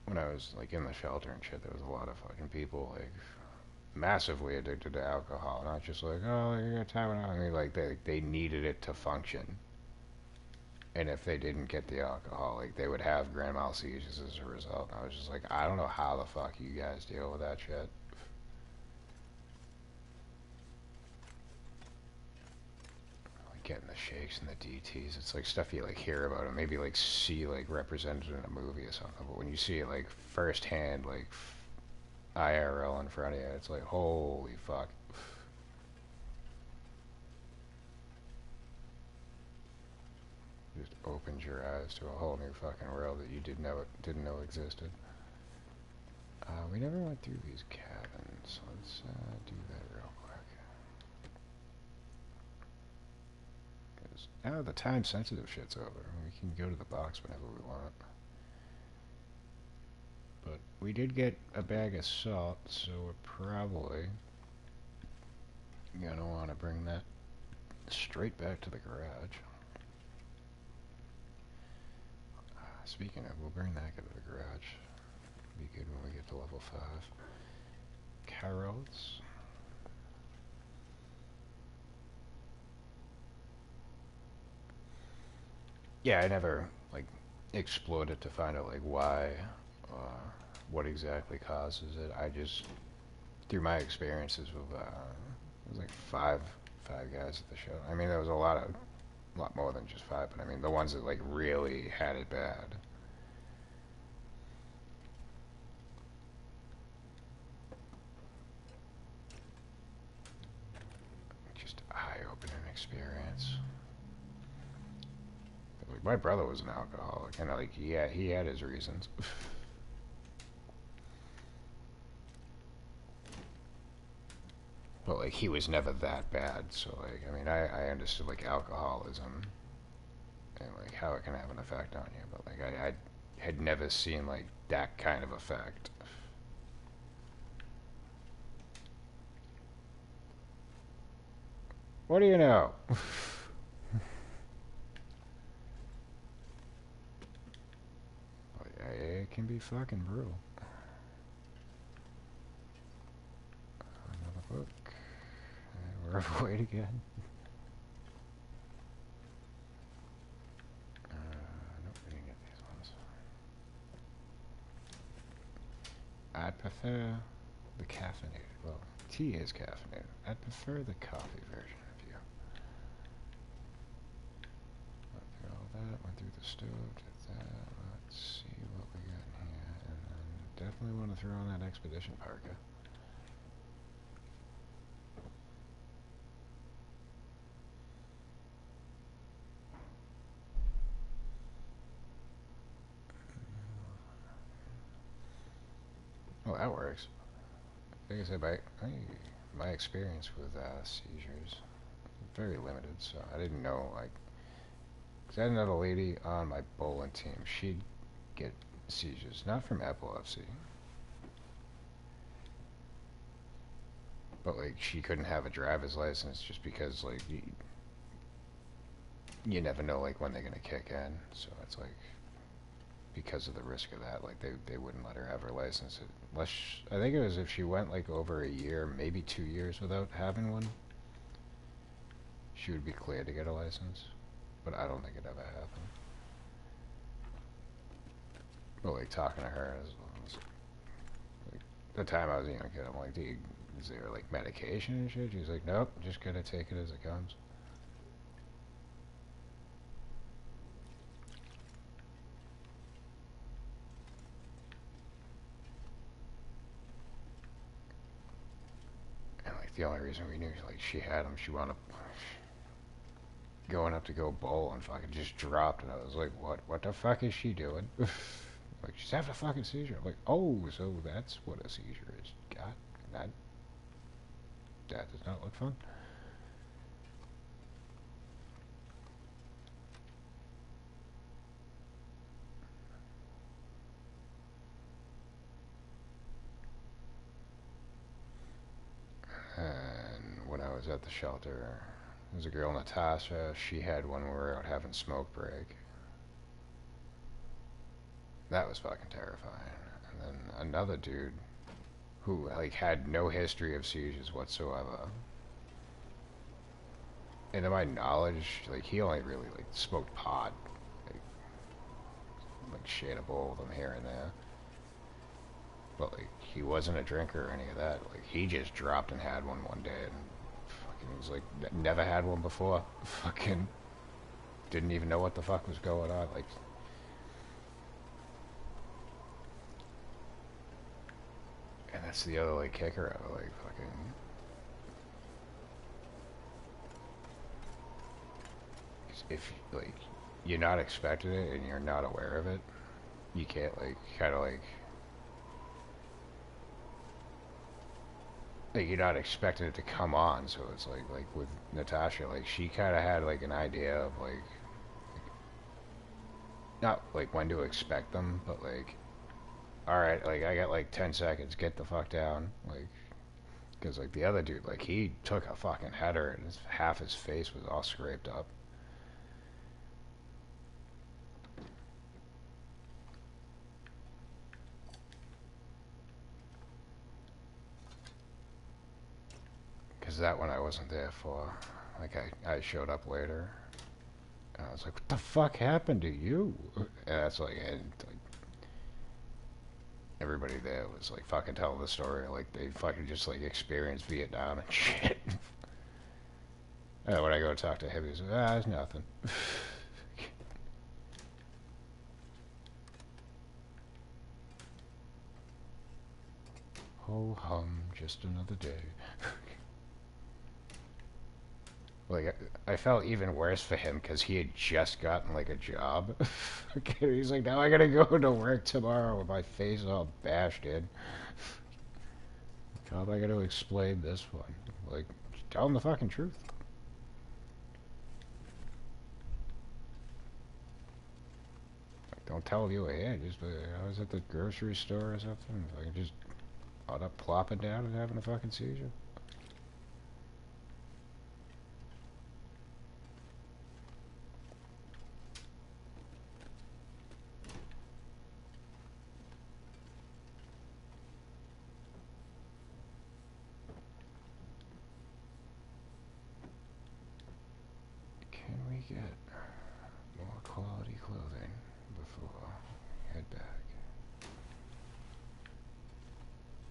when I was like in the shelter and shit, there was a lot of fucking people like massively addicted to alcohol, not just like, oh, like, I got time out. I mean, like, they needed it to function. And if they didn't get the alcohol, like, they would have grand mal seizures as a result. And I was just like, I don't know how the fuck you guys deal with that shit. Like, getting the shakes and the DTs, it's like stuff you, like, hear about and maybe, like, see, like, represented in a movie or something. But when you see it, like, firsthand, like, IRL in front of you, it's like, holy fuck. Just opens your eyes to a whole new fucking world that you didn't know existed. We never went through these cabins. Let's do that real quick. Because now the time-sensitive shit's over. We can go to the box whenever we want. But we did get a bag of salt, so we're probably gonna want to bring that straight back to the garage. Speaking of, we'll bring that to the garage. Be good when we get to level 5. Carrots. Yeah, I never, like, explored it to find out, like, why, what exactly causes it. I just, through my experiences with, it was like five guys at the show. I mean, there was a lot more than just 5, but I mean, the ones that, like, really had it bad. Just eye-opening experience. Like, my brother was an alcoholic, and, like, yeah, he had his reasons. But, like, he was never that bad, so, like, I mean, I understood, like, alcoholism and, like, how it can have an effect on you, but, like, had never seen like that kind of effect. What do you know? It can be fucking brutal. Another book. We're overweight again. Nope, we didn't get these ones. I'd prefer the caffeinated. Well, tea is caffeinated. I'd prefer the coffee version of you. Went through all that, went through the stove, did that. Let's see what we got here. And then definitely want to throw on that expedition parka. Well, that works. Like I said, my experience with seizures very limited, so I didn't know, like, because I had another lady on my bowling team. She'd get seizures, not from epilepsy, but, like, she couldn't have a driver's license just because, like, you never know, like, when they're going to kick in, so it's like, because of the risk of that, like, they wouldn't let her have her license. Unless, I think it was if she went, like, over a year, maybe 2 years without having one, she would be cleared to get a license, but I don't think it ever happened. But, like, talking to her, like, the time I was a young kid, I'm like, is there, like, medication and shit? She's like, nope, just gotta take it as it comes. And, like, the only reason we knew, like, she had them, she wound up going up to go bowl and fucking just dropped, and I was like, what the fuck is she doing? Like, she's having a fucking seizure. I'm like, oh, so that's what a seizure is. God, that does not look fun. And when I was at the shelter, there was a girl, Natasha. She had one where we were out having smoke break. That was fucking terrifying. And then another dude who, like, had no history of seizures whatsoever. And to my knowledge, like, he only really, like, smoked pot. Like shade a bowl of them here and there. But, like, he wasn't a drinker or any of that. Like, he just dropped and had one day, and fucking was like, never had one before. Fucking didn't even know what the fuck was going on. Like, and that's the other, like, kicker of it. Like, fucking, if, like, you're not expecting it and you're not aware of it, you can't, like, kind of, like, you're not expecting it to come on, so it's like with Natasha, like, she kind of had, like, an idea of, like, not, like, when to expect them, but, like, alright, like, I got, like, 10 seconds, get the fuck down, like, because, like, the other dude, like, he took a fucking header, and half his face was all scraped up. Because that one I wasn't there for. Like, I showed up later. And I was like, what the fuck happened to you? And that's like, and like, everybody there was like fucking telling the story. Like, they fucking just like experienced Vietnam and shit. And when I go talk to him, he's like, it's nothing. Ho hum, just another day. Like, I felt even worse for him because he had just gotten, like, a job. He's like, now I gotta go to work tomorrow with my face all bashed in. How am I gonna explain this one? Like, tell him the fucking truth. Like, don't tell you ahead. Just I was at the grocery store or something. I just end up plopping down and having a fucking seizure. Can we get more quality clothing before we head back?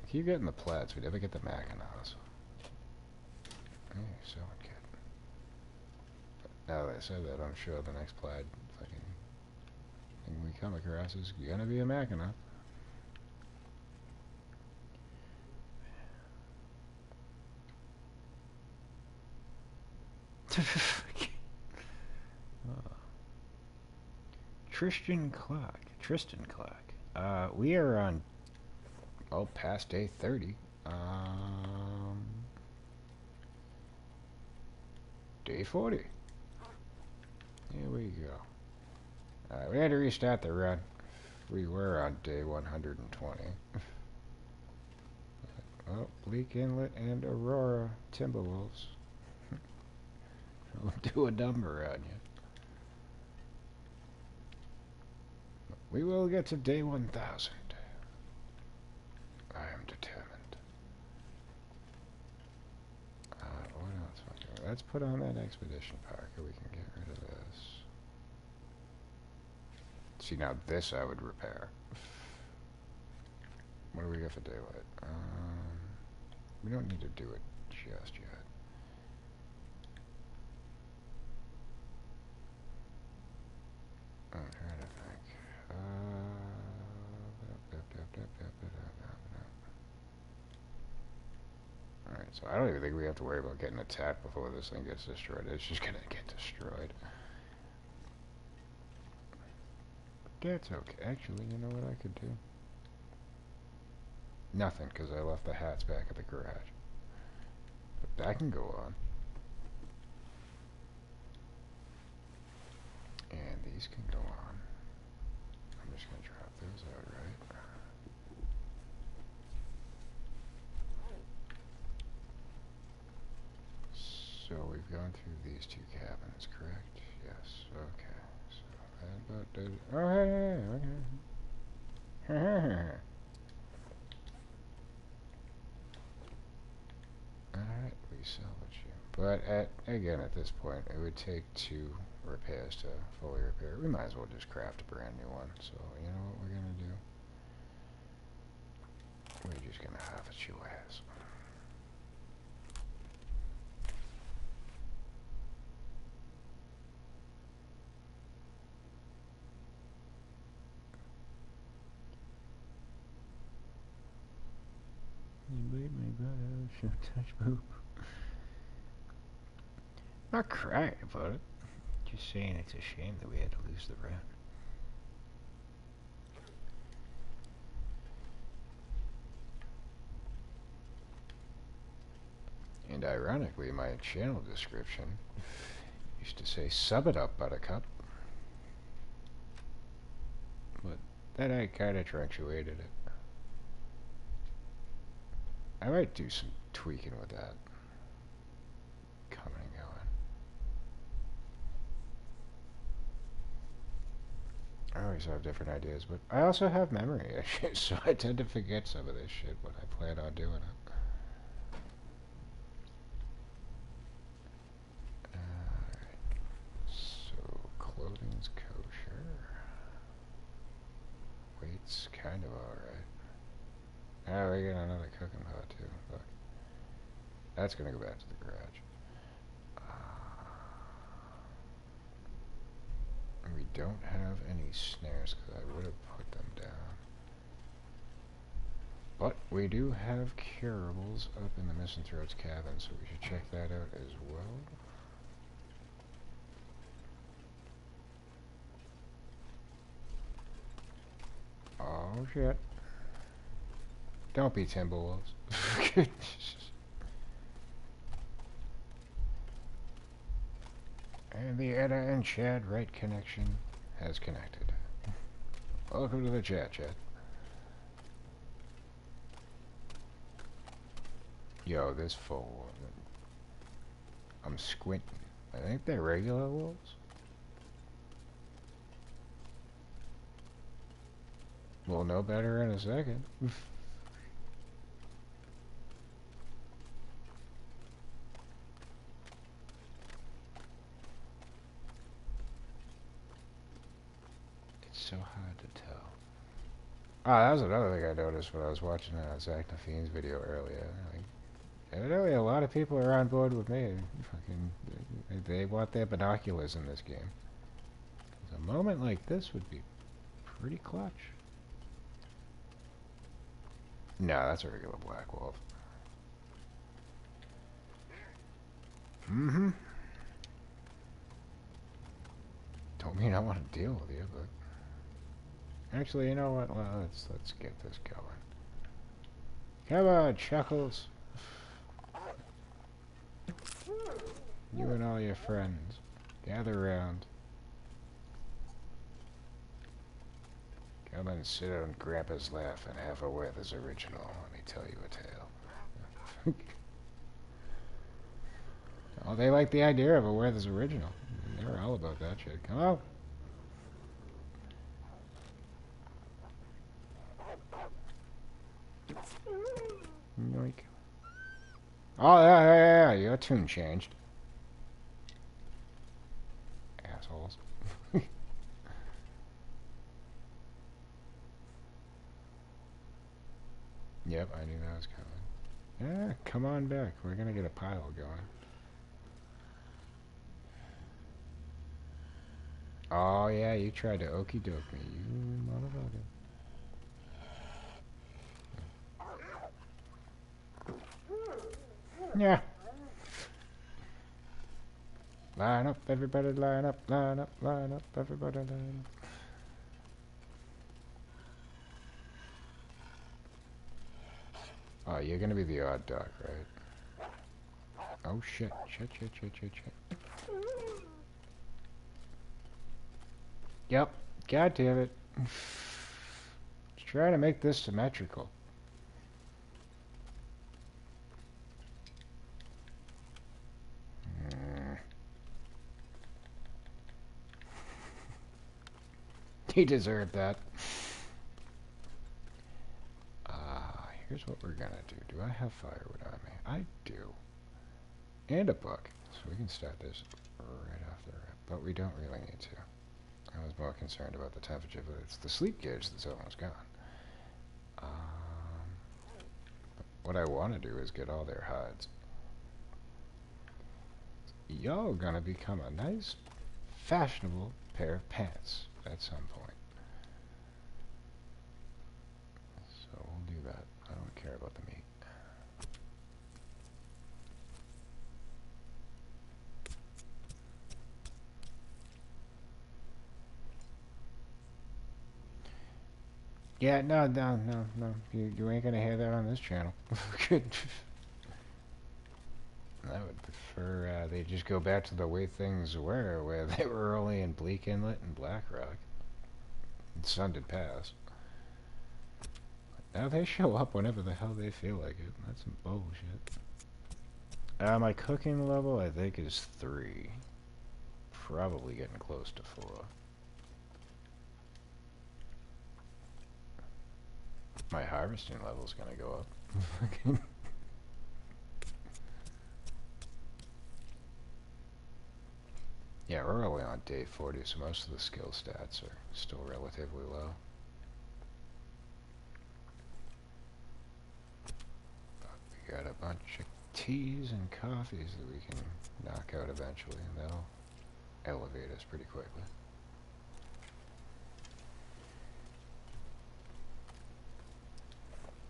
I keep getting the plaids. We never get the Mackinaws. Hey, someone get. Now that I said that, I'm sure the next plaid fucking thing we come across is gonna be a Mackinaw. Tristan Clark. We are on, past day 30. Day 40. Here we go. We had to restart the run. We were on day 120. Well, Bleak Inlet and Aurora Timberwolves. We'll do a number on you. We will get to day 1000. I am determined. What else? Okay, let's put on that expedition parker. We can get rid of this. See, now this I would repair. What do we got for daylight? We don't need to do it just yet. I'm trying to think. Alright, so I don't even think we have to worry about getting attacked before this thing gets destroyed. It's just gonna get destroyed. That's okay. Actually, you know what I could do? Nothing, because I left the hats back at the garage. But that can go on. And these can go on. I'm just going to drop those out, right? So we've gone through these two cabins, correct? Yes, okay. So that about did it. Oh, hey, okay. Alright, we salvage you. But again, at this point, it would take 2 repairs to fully repair. We might as well just craft a brand new one. So, you know what we're gonna do? We're just gonna have it your ass. You bleed me, brother. Shouldn't touch poop. Not crying about it. Just saying it's a shame that we had to lose the run. And ironically, my channel description used to say, "Sub it up, Buttercup." But then I kind of truncated it. I might do some tweaking with that. Coming and going. I always have different ideas, but I also have memory issues, so I tend to forget some of this shit when I plan on doing it. Alright. So, clothing's kosher. Weight's kind of alright. Ah, we got another cooking pot too. Look. That's gonna go back to the garage. We don't have any snares because I would have put them down. But we do have curables up in the Misanthrope's cabin, so we should check that out as well. Oh shit. Don't be Timberwolves. And the Etta and Chad Wright connection has connected. Welcome to the chat, chat. Yo, this full. I'm squinting. I think they're regular wolves. We'll know better in a second. It's so hard to tell. Ah, that was another thing I noticed when I was watching Zach Nafine's video earlier. Like, evidently a lot of people are on board with me. Fucking, they want their binoculars in this game. 'Cause a moment like this would be pretty clutch. No, that's a regular black wolf. Mm-hmm. Don't mean I want to deal with you, but actually, you know what? Well, let's get this going. Come on, Chuckles. You and all your friends, gather around. Come and sit on Grandpa's lap and have a Weathers original. Let me tell you a tale. Oh, they like the idea of a Weathers original. They're all about that shit. Come on. Yoink. Oh, yeah. Your tune changed. Assholes. Yep, I knew that was coming. Yeah, come on back. We're gonna get a pile going. Oh, yeah, you tried to okey doke me, you motherfucker. Yeah. Line up, everybody, line up, everybody, line up. Oh, you're gonna be the odd duck, right? Oh, shit. Yep. God damn it. Let's try to make this symmetrical. He deserved that. Here's what we're gonna do. Do I have firewood on me? I do. And a book. So we can start this right off the rip. But we don't really need to. I was more concerned about the temperature, but it's the sleep gauge that's almost gone. What I want to do is get all their hides. Y'all gonna become a nice, fashionable pair of pants at some point. So we'll do that. I don't care about the meat. Yeah, no. You ain't gonna hear that on this channel. I would prefer they just go back to the way things were, where they were only in Bleak Inlet and Black Rock. And Sun did pass. Now they show up whenever the hell they feel like it. That's some bullshit. My cooking level, I think, is 3. Probably getting close to 4. My harvesting level's gonna go up. Yeah, we're only on day 40, so most of the skill stats are still relatively low. But we got a bunch of teas and coffees that we can knock out eventually, and that'll elevate us pretty quickly.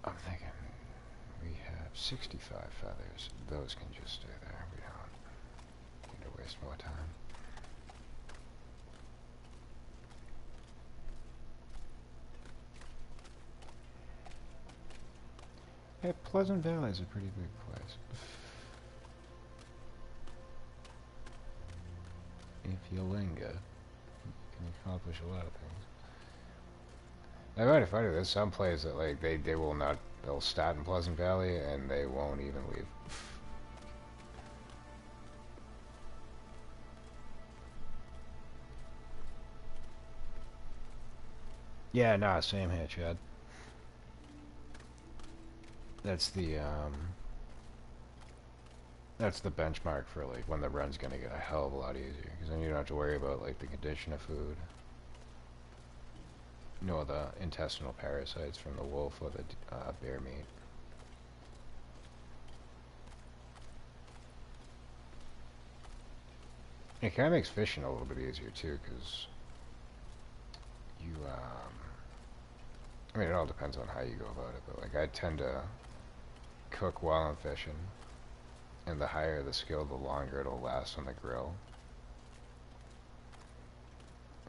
I'm thinking we have 65 feathers. Those can just stay there. We don't need to waste more time. Yeah, Pleasant Valley is a pretty big place. If you linger, you can accomplish a lot of things. I find it funny. There's some plays that like they will not. They'll start in Pleasant Valley and they won't even leave. Yeah, nah, same here, Chad. That's the that's the benchmark for like when the run's gonna get a hell of a lot easier, because then you don't have to worry about like the condition of food, nor the intestinal parasites from the wolf or the bear meat. It kind of makes fishing a little bit easier too, because you I mean, it all depends on how you go about it, but like I tend to cook while I'm fishing, and the higher the skill, the longer it'll last on the grill.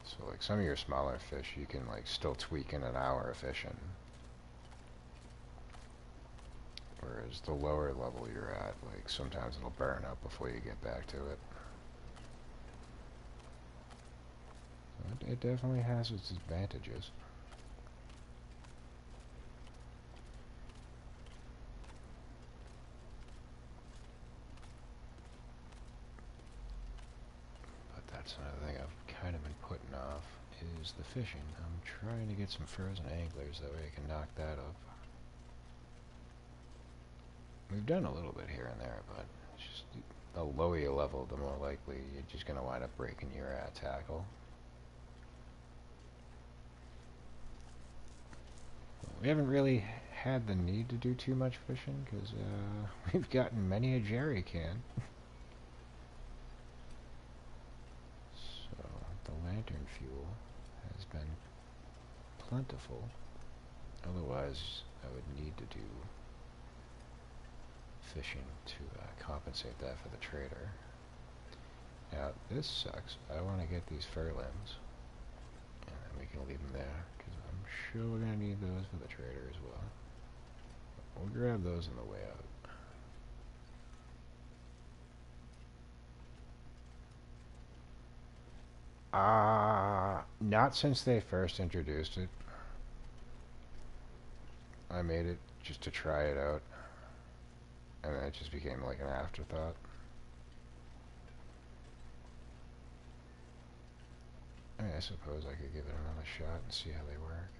So like some of your smaller fish, you can like still tweak in an hour of fishing, whereas the lower level you're at, like sometimes it'll burn up before you get back to it. So it definitely has its advantages. That's another thing I've kind of been putting off, is the fishing. I'm trying to get some frozen anglers, that way I can knock that up. We've done a little bit here and there, but it's just the lower you level, the more likely you're just going to wind up breaking your tackle. We haven't really had the need to do too much fishing, because we've gotten many a jerry can. The lantern fuel has been plentiful. Otherwise, I would need to do fishing to compensate that for the trader. Now, this sucks. I want to get these fur limbs, and then we can leave them there, because I'm sure we're going to need those for the trader as well. We'll grab those on the way out. Not since they first introduced it. I made it just to try it out, and then it just became like an afterthought. I mean, I suppose I could give it another shot and see how they work.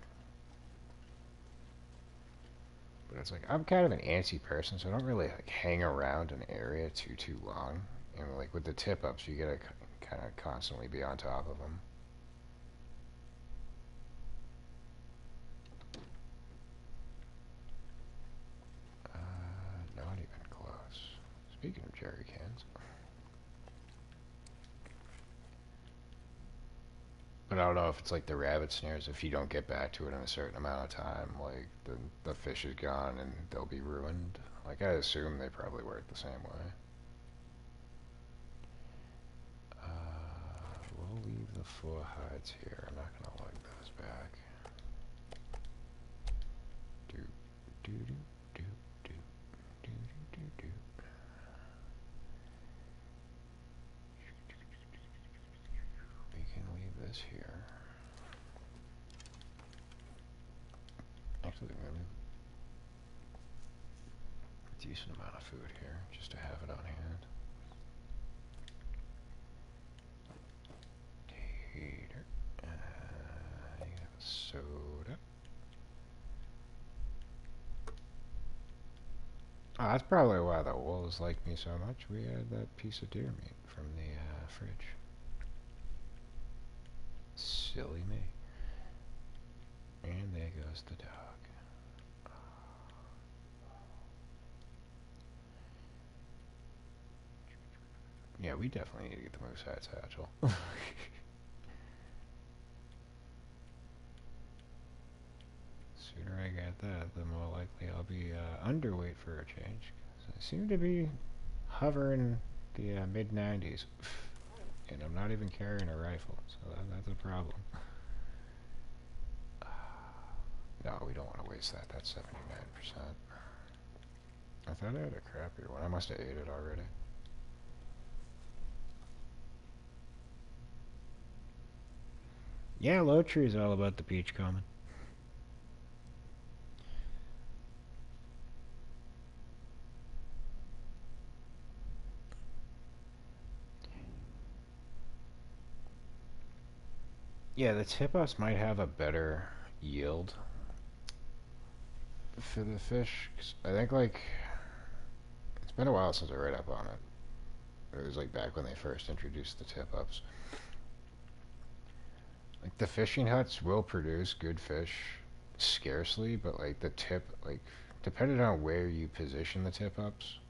But it's like, I'm kind of an antsy person, so I don't really like hang around an area too long. And like with the tip-ups, you gotta kind of constantly be on top of them. Not even close. Speaking of jerry cans. But I don't know if it's like the rabbit snares. If you don't get back to it in a certain amount of time, like the fish is gone and they'll be ruined. Like I assume they probably work the same way. We'll leave the 4 hides here. I'm not gonna lug those back. Do do do do do do do do. We can leave this here. Actually, maybe a decent amount of food here, just to have it on hand. Tater. You have a soda. Oh, that's probably why the wolves liked me so much. We had that piece of deer meat from the fridge. Silly me. And there goes the dog. Yeah, we definitely need to get the moose hide satchel. Sooner I get that, the more likely I'll be underweight for a change. I seem to be hovering the mid-90s. And I'm not even carrying a rifle, so that's a problem. No, we don't want to waste that. That's 79%. I thought I had a crappier one. I must have ate it already. Yeah, Low Tree is all about the peach common. Yeah, the tip-offs might have a better yield for the fish. 'Cause I think, like, it's been a while since I read up on it. It was, like, back when they first introduced the tip-ups. Like, the fishing huts will produce good fish scarcely, but, like, the tip, like, depending on where you position the tip-ups,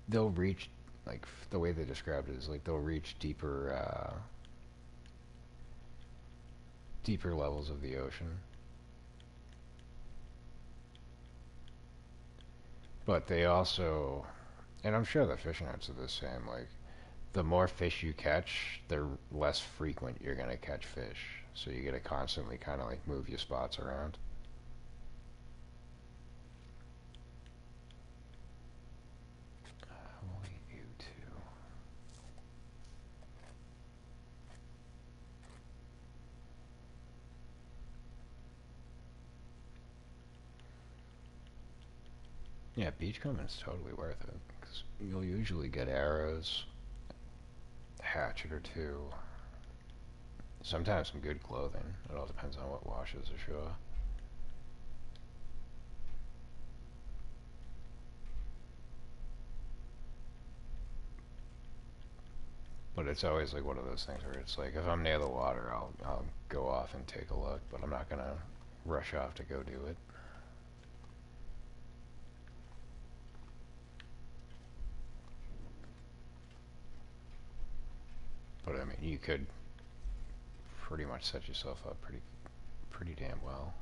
they'll reach, like, the way they described it is, like, they'll reach deeper levels of the ocean. But they also, and I'm sure the fishing huts are the same, like, the more fish you catch, the less frequent you're going to catch fish. So you got to constantly kind of like move your spots around. Only you two. Yeah, beachcombing is totally worth it. Because you'll usually get arrows, a hatchet or two, sometimes some good clothing. It all depends on what washes ashore. But it's always like one of those things where it's like if I'm near the water, I'll go off and take a look, but I'm not gonna rush off to go do it. But I mean, you could pretty much set yourself up pretty damn well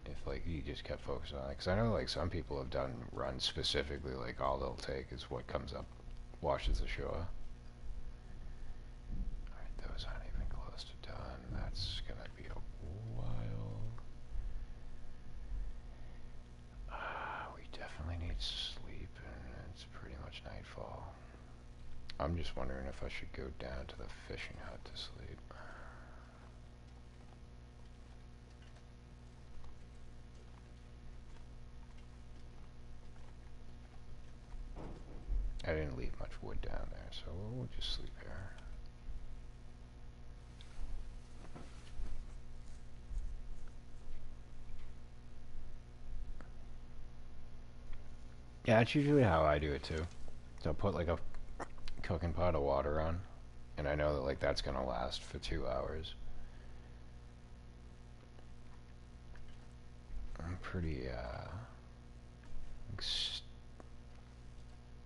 if like you just kept focusing on it. Because I know like some people have done runs specifically like all they'll take is what comes up, washes ashore. Alright, those aren't even close to done. That's gonna be a while. We definitely need sleep, and it's pretty much nightfall. I'm just wondering if I should go down to the fishing hut to sleep. I didn't leave much wood down there, so we'll just sleep here. Yeah, that's usually how I do it too. So I'll put like a cooking pot of water on, and I know that like that's gonna last for 2 hours. I'm pretty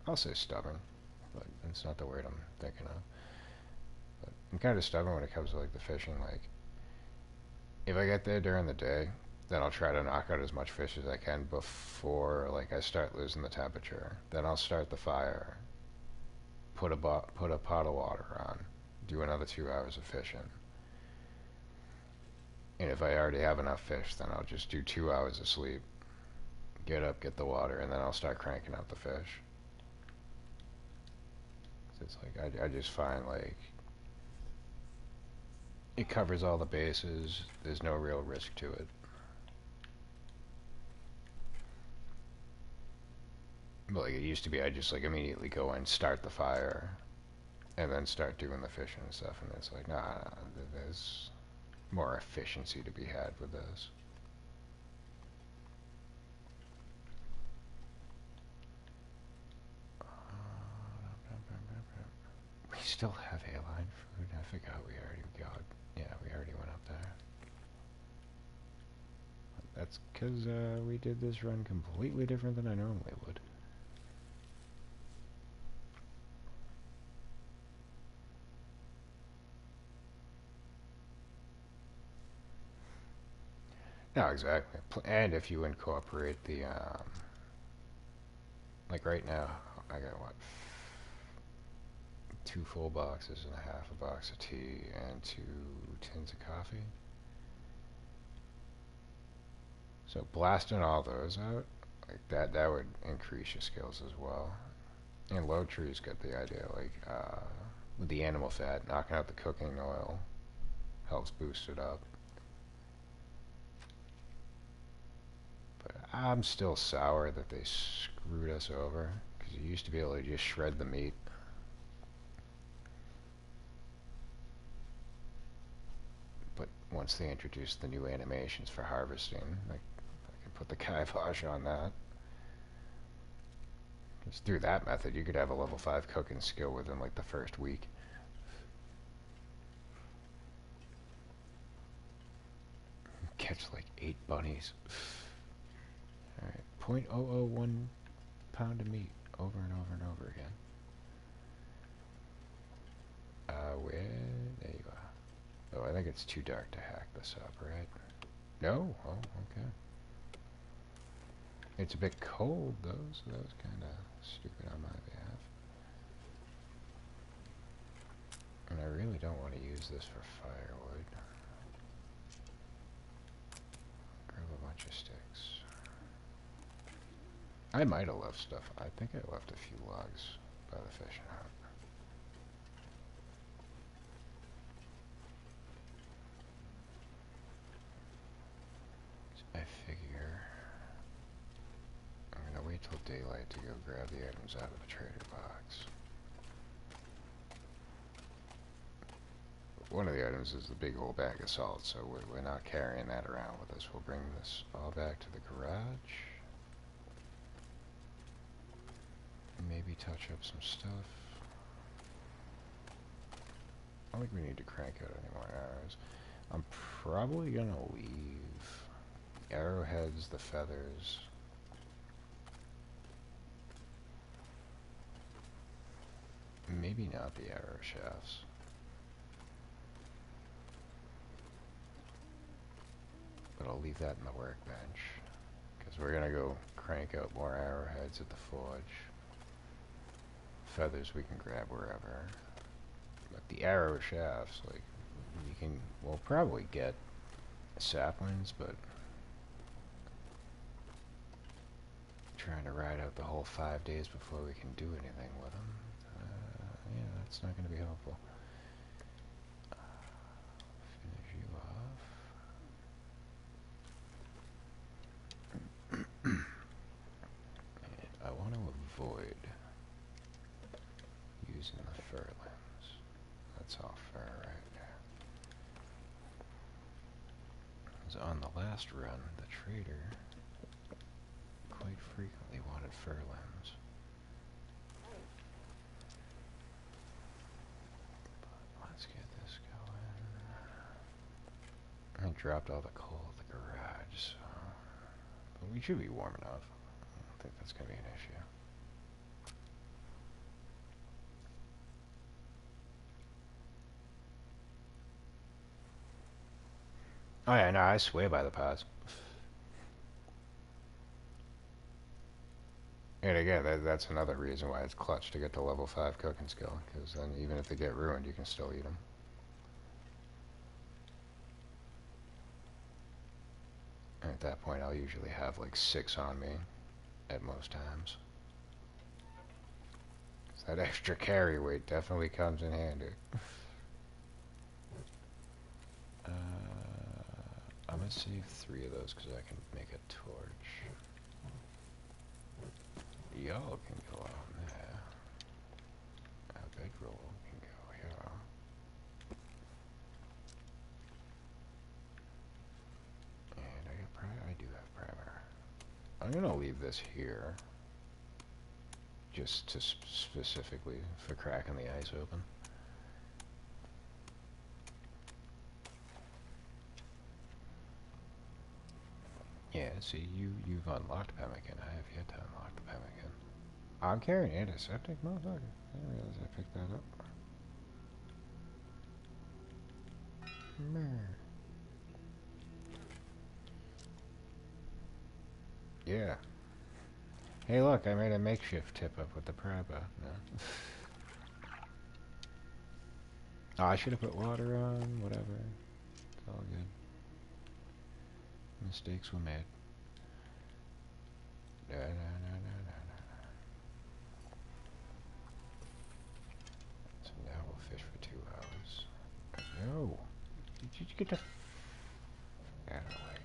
I'll say stubborn, but it's not the word I'm thinking of. But I'm kind of stubborn when it comes to like the fishing. Like if I get there during the day, then I'll try to knock out as much fish as I can before like I start losing the temperature. Then I'll start the fire, put a pot of water on, do another 2 hours of fishing. And if I already have enough fish, then I'll just do 2 hours of sleep, get up, get the water, and then I'll start cranking out the fish. It's like I just find like it covers all the bases. There's no real risk to it. But like it used to be, I just like immediately go and start the fire, and then start doing the fishing and stuff. And it's like, nah, there's more efficiency to be had with this. We still have airline food. I forgot we already got. Yeah, we already went up there. That's because we did this run completely different than I normally would. No, exactly. And if you incorporate the, like right now, I got what, 2 full boxes and a half a box of tea and 2 tins of coffee. So blasting all those out, like that would increase your skills as well. And low trees get the idea, like with the animal fat, knocking out the cooking oil helps boost it up. But I'm still sour that they screwed us over, because you used to be able to just shred the meat. once they introduce the new animations for harvesting. Like, I can put the kibosh on that. Just through that method, you could have a level 5 cooking skill within like the first week. Catch like 8 bunnies. Alright, 0.001 pound of meat over and over and over again. Where? There you are. Oh, I think it's too dark to hack this up, right? No? Oh, okay. It's a bit cold, though, so that was kind of stupid on my behalf. And I really don't want to use this for firewood. Grab a bunch of sticks. I might have left stuff. I think I left a few logs by the fishing hut. I figure I'm gonna wait till daylight to go grab the items out of the trader box. One of the items is the big old bag of salt, so we're not carrying that around with us. We'll bring this all back to the garage. Maybe touch up some stuff. I don't think we need to crank out any more arrows. I'm probably gonna leave arrowheads, the feathers. Maybe not the arrow shafts. But I'll leave that in the workbench. Because we're gonna go crank out more arrowheads at the forge. Feathers we can grab wherever. But the arrow shafts, like, we'll probably get saplings, but trying to ride out the whole 5 days before we can do anything with them, yeah, that's not going to be helpful. Finish you off. And I want to avoid using the fur limbs. That's all fur right there. So on the last run, the trader quite frequently wanted fur limbs. But let's get this going. I dropped all the coal at the garage, so but we should be warm enough. I don't think that's going to be an issue. Oh yeah, no, I swear by the pots. And again, that's another reason why it's clutch to get the level 5 cooking skill, because then even if they get ruined, you can still eat them. And at that point, I'll usually have like 6 on me at most times. So that extra carry weight definitely comes in handy. I'm gonna save 3 of those because I can make a torch. Y'all can go on there. A bedroll can go here. And I do have primer. I'm gonna leave this here, just to specifically for cracking the ice open. Yeah, see, you've unlocked pemmican. I have yet to unlock the pemmican. I'm carrying antiseptic, motherfucker. I didn't realize I picked that up. Yeah. Hey, look, I made a makeshift tip up with the pry bar. No. Oh, I should have put water on, whatever. It's all good. Mistakes were made. No. So now we'll fish for 2 hours. No! Did you get the f out of the way?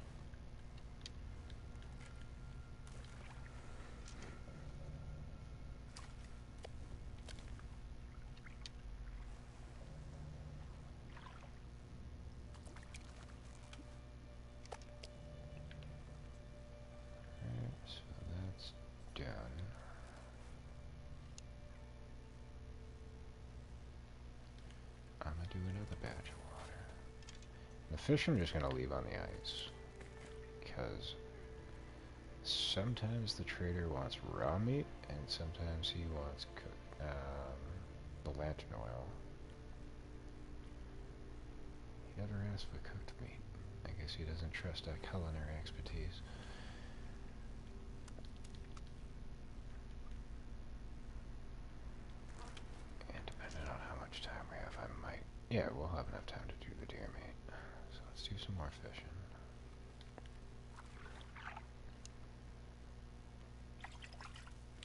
batch of water. The fish I'm just going to leave on the ice. Because sometimes the trader wants raw meat, and sometimes he wants the lantern oil. He never asked for cooked meat. I guess he doesn't trust our culinary expertise. And depending on how much time we have, I might... Yeah, we'll have enough time to do the deer meat. So let's do some more fishing.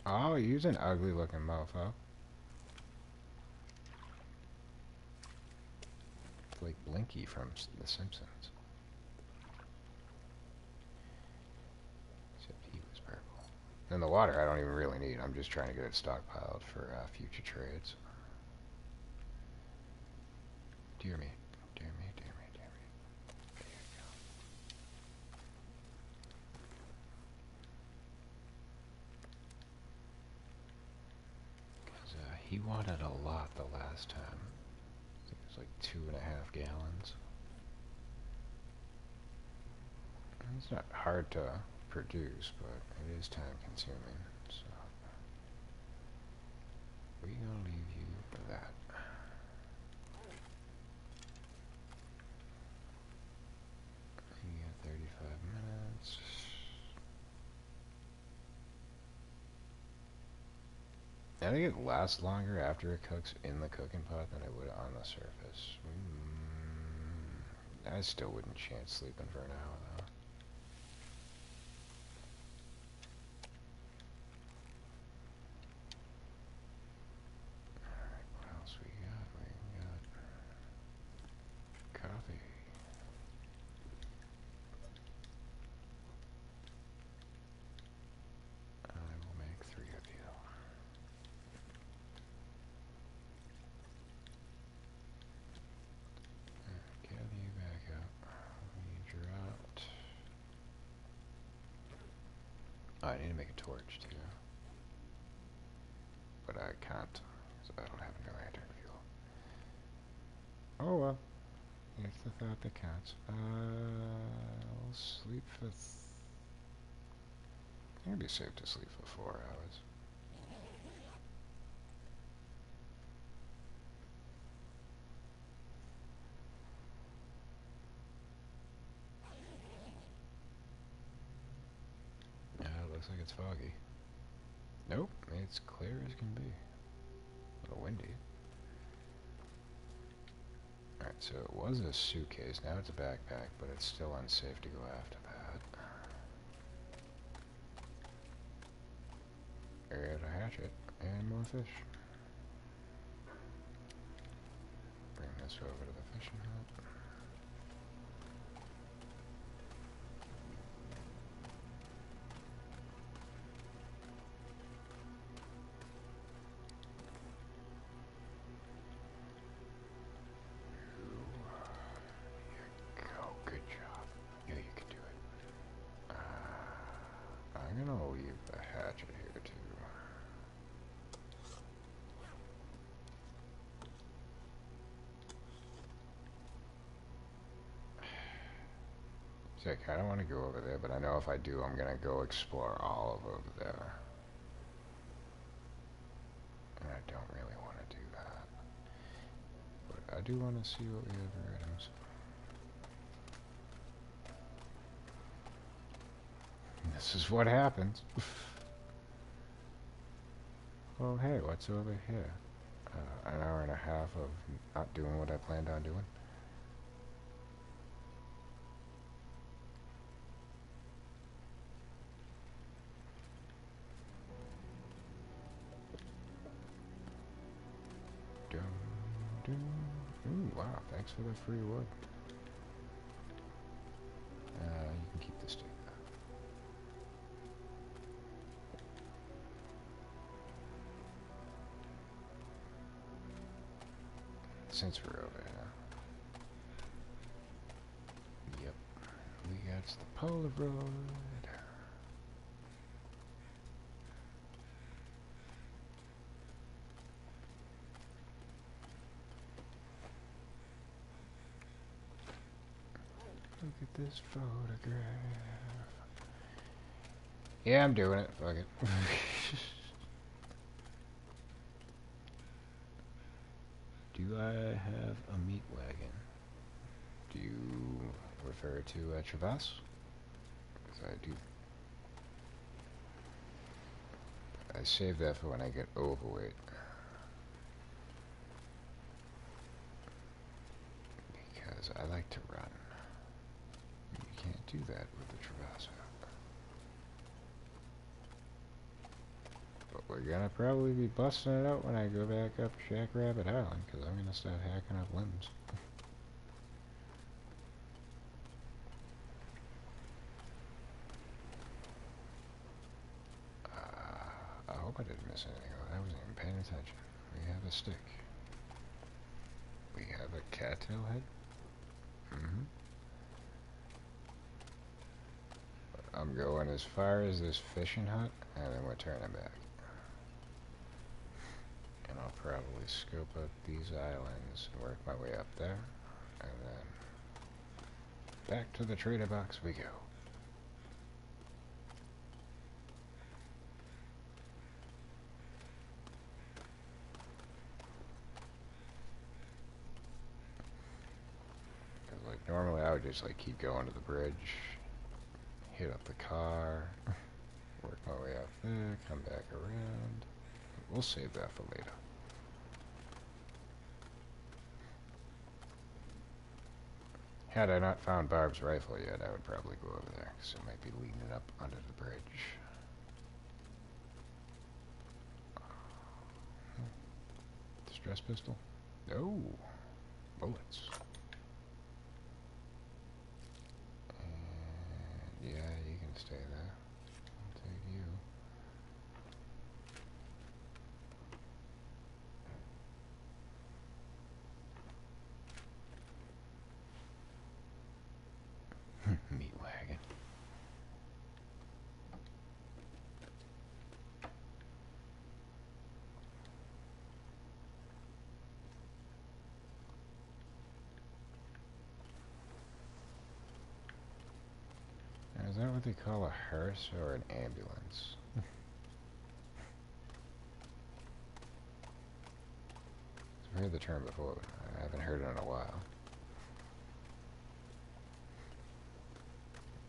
Oh, he's an ugly looking mofo. It's like Blinky from The Simpsons. Except he was purple. And the water I don't even really need. I'm just trying to get it stockpiled for future trades. Dear me. Dear me, dear me, dear me. There you go. Because he wanted a lot the last time. I think it was like 2.5 gallons. And it's not hard to produce, but it is time consuming, so we're gonna leave you for that. You got 35 minutes. I think it lasts longer after it cooks in the cooking pot than it would on the surface. I still wouldn't chance sleeping for an hour though. Alright, what else we got? We got coffee. I will make 3 of you. Gather you back up. We dropped... Oh, I need to make a torch too. But I can't, because I don't have any lantern fuel. Oh well. It's the thought that counts. I'll sleep for... I think it'd be safe to sleep for 4 hours. Yeah, it looks like it's foggy. Nope, it's clear as can be. A little windy. Alright, so it was a suitcase, now it's a backpack, but it's still unsafe to go after that. And a hatchet, and more fish. Bring this over to the fishing hut. Go, good job. Yeah, you can do it. I'm gonna leave the hatchet here too. See, I kinda wanna go over there, but I know if I do, I'm gonna go explore all of over there. And I don't really wanna do that. But I do wanna see what we have for items. This is what happens. Oh, hey, what's over here? An hour and a half of not doing what I planned on doing. Dum, dum. Ooh, wow, thanks for the free wood. You can keep this too. Since we're over here. Yep. We got the Polaroid. Look at this photograph. Yeah, I'm doing it. Fuck it. Do I have a meat wagon? Do you refer to a Traverse? Because I do. I save that for when I get overweight. Because I like to run. You can't do that with the Traverse. But we're gonna probably be busting it out when I go back up Jackrabbit Island, because I'm gonna start hacking up limbs. I hope I didn't miss anything. I wasn't even paying attention. We have a stick. We have a cattail head. I'm going as far as this fishing hut, and then we're turning back. And I'll probably scope out these islands and work my way up there, and then back to the trader box we go. Because like normally I would just like keep going to the bridge, hit up the car, work my way up there, come back around. We'll save that for later. Had I not found Barb's rifle yet, I would probably go over there, because it might be leading up under the bridge. Distress pistol? No! Bullets. And yeah, you can stay there. I'll take you. Meat wagon. Now, is that what they call a hearse or an ambulance? I've heard the term before, but I haven't heard it in a while.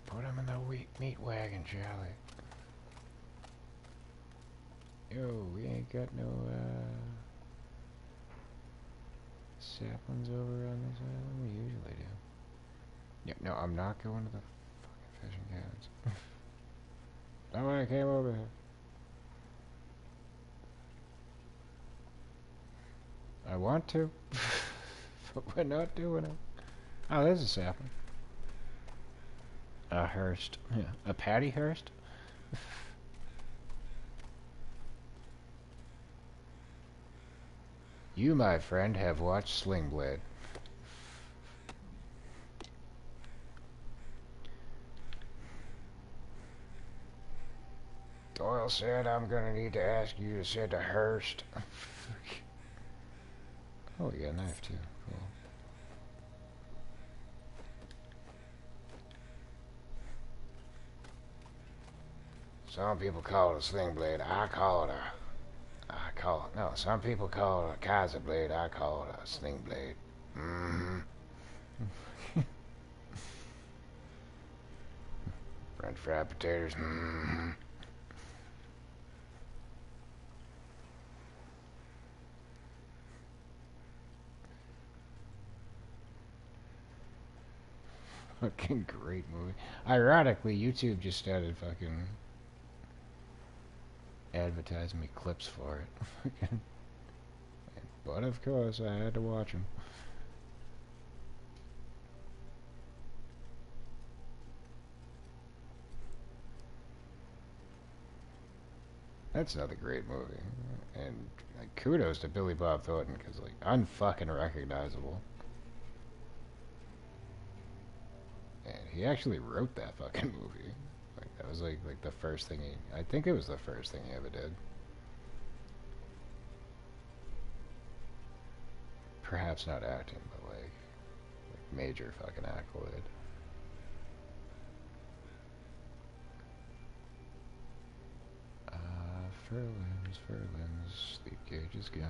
Put him in the meat wagon, Charlie. Yo, we ain't got no, saplings over on this island? We usually do. Yeah, no, I'm not going to the fucking fishing cabins. Not when I came over here. I want to, but we're not doing it. Oh, there's a sapling. A Hearst. Yeah, a Patty Hearst? You, my friend, have watched Sling Blade. Doyle said I'm gonna need to ask you to send a Hearst. Oh, you got a knife too. Cool. Some people call it a sling blade. No, some people call it a Kaiser blade. I call it a sling blade. Mm-hmm. French fried potatoes. Mm-hmm. Fucking great movie. Ironically, YouTube just started fucking advertising me clips for it. But of course, I had to watch them. That's another great movie. And like, kudos to Billy Bob Thornton, because like, unfucking recognizable. And he actually wrote that fucking movie. Like, that was like the first thing I think it was the first thing he ever did. Perhaps not acting, but like major fucking accolade. furlings, sleep gauge is gone.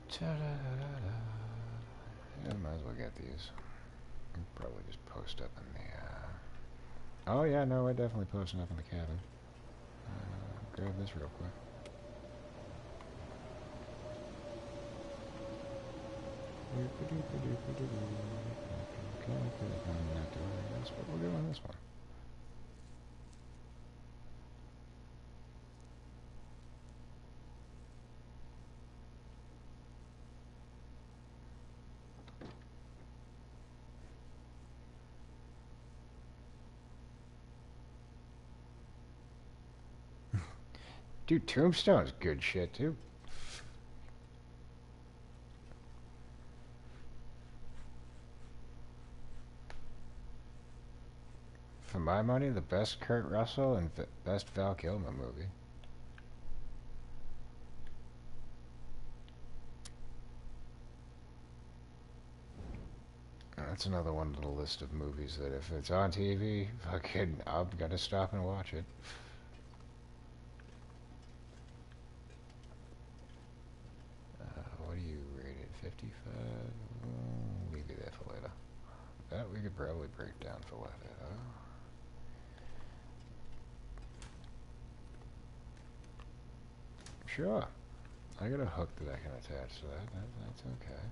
Ta-da-da-da-da. Yeah, might as well get these. I'll probably just post up in the, Oh yeah, no, we're definitely posting up in the cabin. Grab this real quick. Okay, I'm not doing this, but we're doing this one. Dude, Tombstone's good shit, too. For my money, the best Kurt Russell and best Val Kilmer movie. That's another one on the list of movies that if it's on TV, fucking, I'm gonna stop and watch it. What do you rate it? 55? Leave it there for later. That we could probably break down for later, huh? Sure. I got a hook that I can attach to that. That's okay.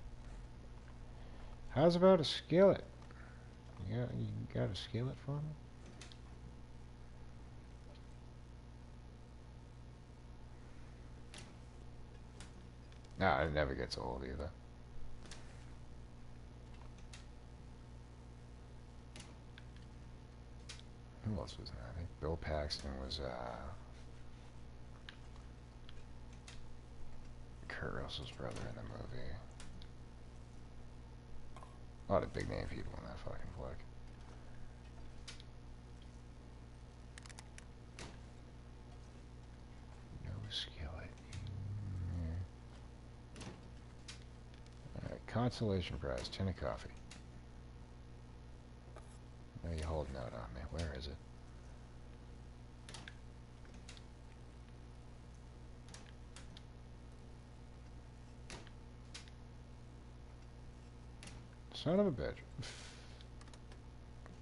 How's about a skillet? You got a skillet for me? Nah, it never gets old either. Who else was in that? I think Bill Paxton was, Kurt Russell's brother in the movie. A lot of big name people in that fucking flick. No skillet. Alright, consolation prize, tin of coffee. Now you're holding out on me. Where is it? Son of a bitch.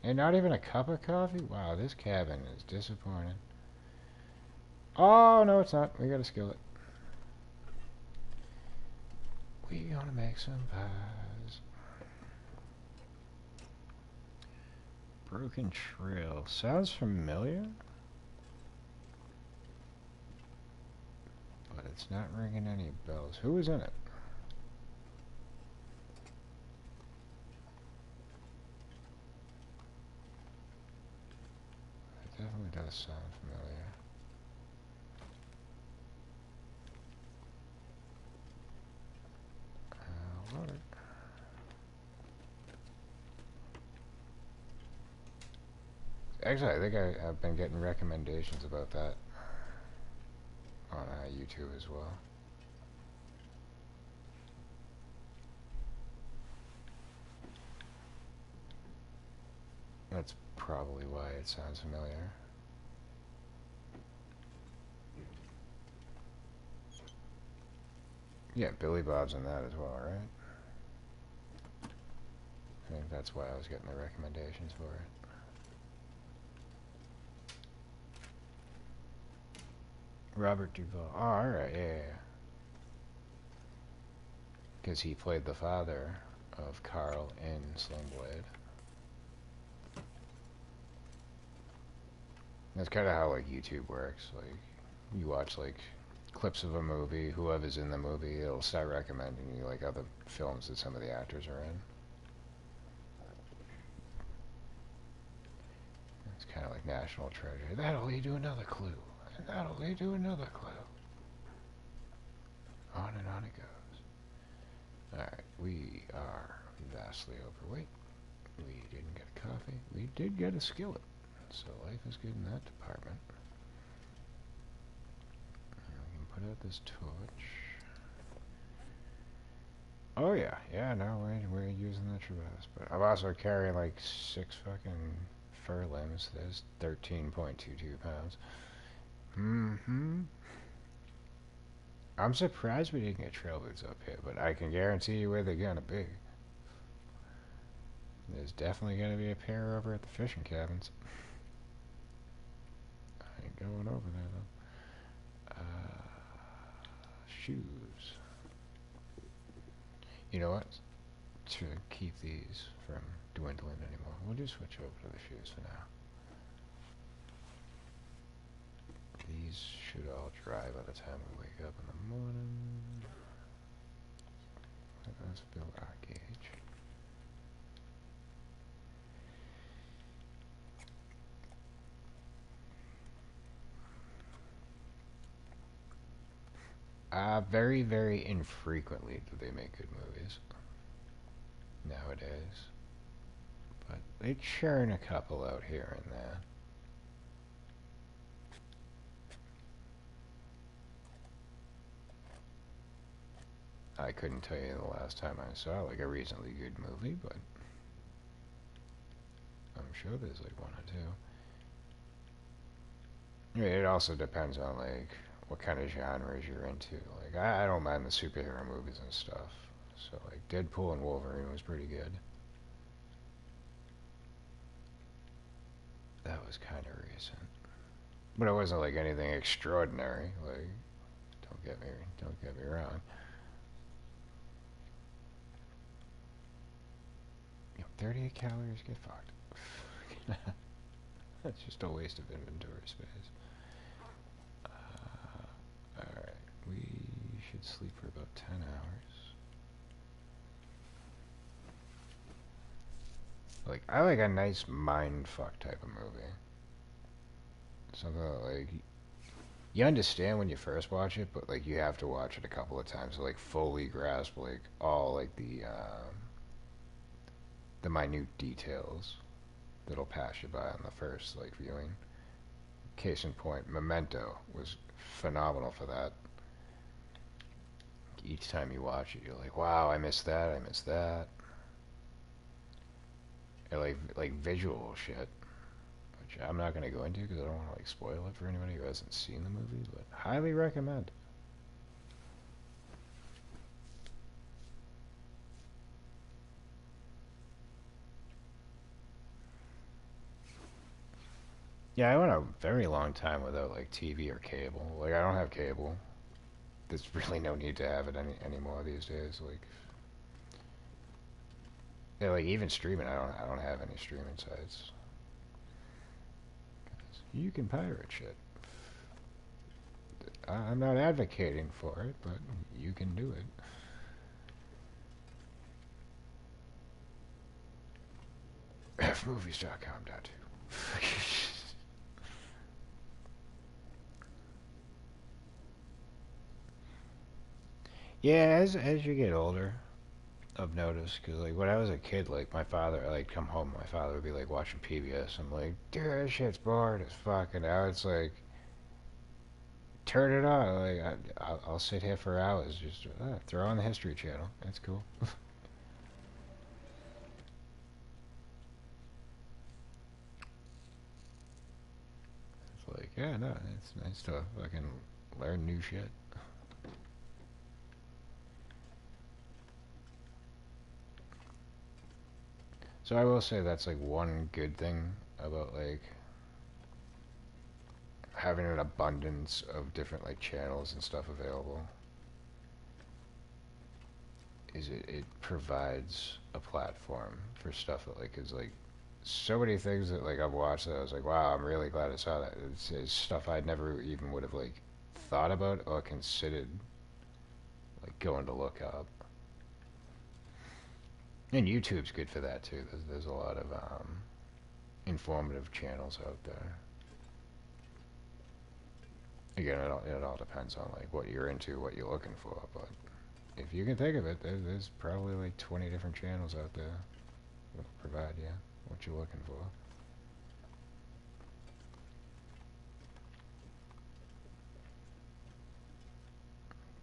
And not even a cup of coffee? Wow, this cabin is disappointing. Oh, no, it's not. We got a skillet. We gonna make some pies. Broken Trail. Sounds familiar? But it's not ringing any bells. Who was in it? It definitely does sound familiar. Load it. Actually, I think I've been getting recommendations about that on YouTube as well. That's probably why it sounds familiar. Yeah, Billy Bob's in that as well, right? I think that's why I was getting the recommendations for it. Robert Duvall. Oh, alright, yeah. Because he played the father of Carl in Sling Blade. That's kind of how, like, YouTube works. Like, you watch, like, clips of a movie, whoever's in the movie, it'll start recommending you, like, other films that some of the actors are in. It's kind of like National Treasure. That'll lead to another clue. And that'll lead to another clue. On and on it goes. Alright, we are vastly overweight. We didn't get coffee. We did get a skillet. So life is good in that department. And we can put out this torch. Oh yeah, yeah, no, we're using the traverse. But I'm also carrying like 6 fucking fur limbs. There's 13.22 pounds. Mm-hmm. I'm surprised we didn't get trail boots up here, but I can guarantee you where they're gonna be. There's definitely gonna be a pair over at the fishing cabins. I ain't going over there though. Shoes. You know what? To keep these from dwindling anymore, we'll just switch over to the shoes for now. These should all dry by the time we wake up in the morning. Let's build our gauge. Very, very infrequently do they make good movies nowadays. But they churn a couple out here and there. I couldn't tell you the last time I saw like a reasonably good movie, but I'm sure there's like one or two. It also depends on like what kind of genres you're into. Like I don't mind the superhero movies and stuff. So like Deadpool and Wolverine was pretty good. That was kind of recent, but it wasn't like anything extraordinary. Like don't get me wrong. 38 calories, get fucked. That's just a waste of inventory space. Alright, we should sleep for about 10 hours. Like, I like a nice mindfuck type of movie. Something that, like, you understand when you first watch it, but, like, you have to watch it a couple of times to, like, fully grasp, like, all, like, the minute details that'll pass you by on the first, like, viewing. Case in point, Memento was phenomenal for that. Each time you watch it, you're like, wow, I missed that, I missed that. And like visual shit, which I'm not going to go into because I don't want to like spoil it for anybody who hasn't seen the movie, but highly recommend. Yeah, I went a very long time without like TV or cable. Like I don't have cable. There's really no need to have it anymore these days. Like, yeah, like even streaming, I don't have any streaming sites. You can pirate shit. I'm not advocating for it, but you can do it. fmovies.com.too. Yeah, as you get older, I've noticed because like when I was a kid, like my father, like come home, my father would be like watching PBS. I'm like, dude, this shit's boring as fuck. And now it's like, turn it on. Like I'll sit here for hours just throw on the History Channel. That's cool. It's like, yeah, no, it's nice to fucking learn new shit. So I will say that's like one good thing about like having an abundance of different like channels and stuff available is it provides a platform for stuff that like is like so many things that like I've watched that I was like, wow, I'm really glad I saw that. It's stuff I never even would have like thought about or considered like going to look up. And YouTube's good for that too. There's a lot of informative channels out there. Again, it all depends on like what you're into, what you're looking for. But if you can think of it, there's probably like 20 different channels out there that provide you what you're looking for.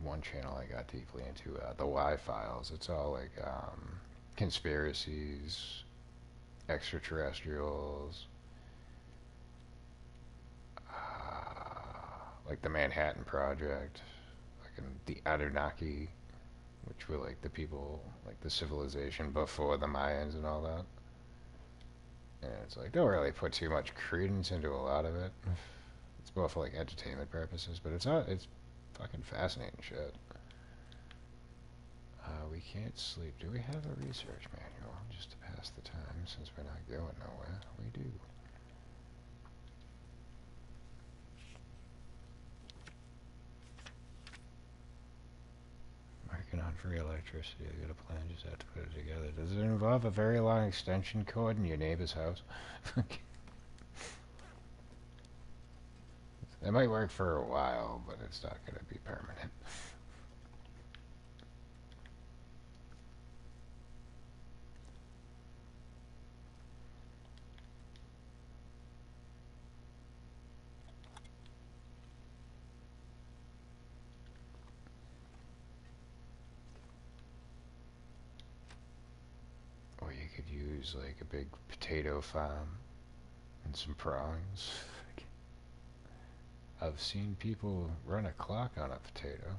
One channel I got deeply into, the Y-Files. It's all like conspiracies, extraterrestrials, like the Manhattan Project, like in the Anunnaki, which were like the people, like the civilization before the Mayans and all that. And it's like, don't really put too much credence into a lot of it. It's more for like entertainment purposes, but it's not. It's fucking fascinating shit. We can't sleep. Do we have a research manual just to pass the time since we're not going nowhere? We do. Working on free electricity. I got a plan, just have to put it together. Does it involve a very long extension cord in your neighbor's house? It might work for a while, but it's not going to be permanent. Or you could use like a big potato farm and some prongs. I've seen people run a clock on a potato.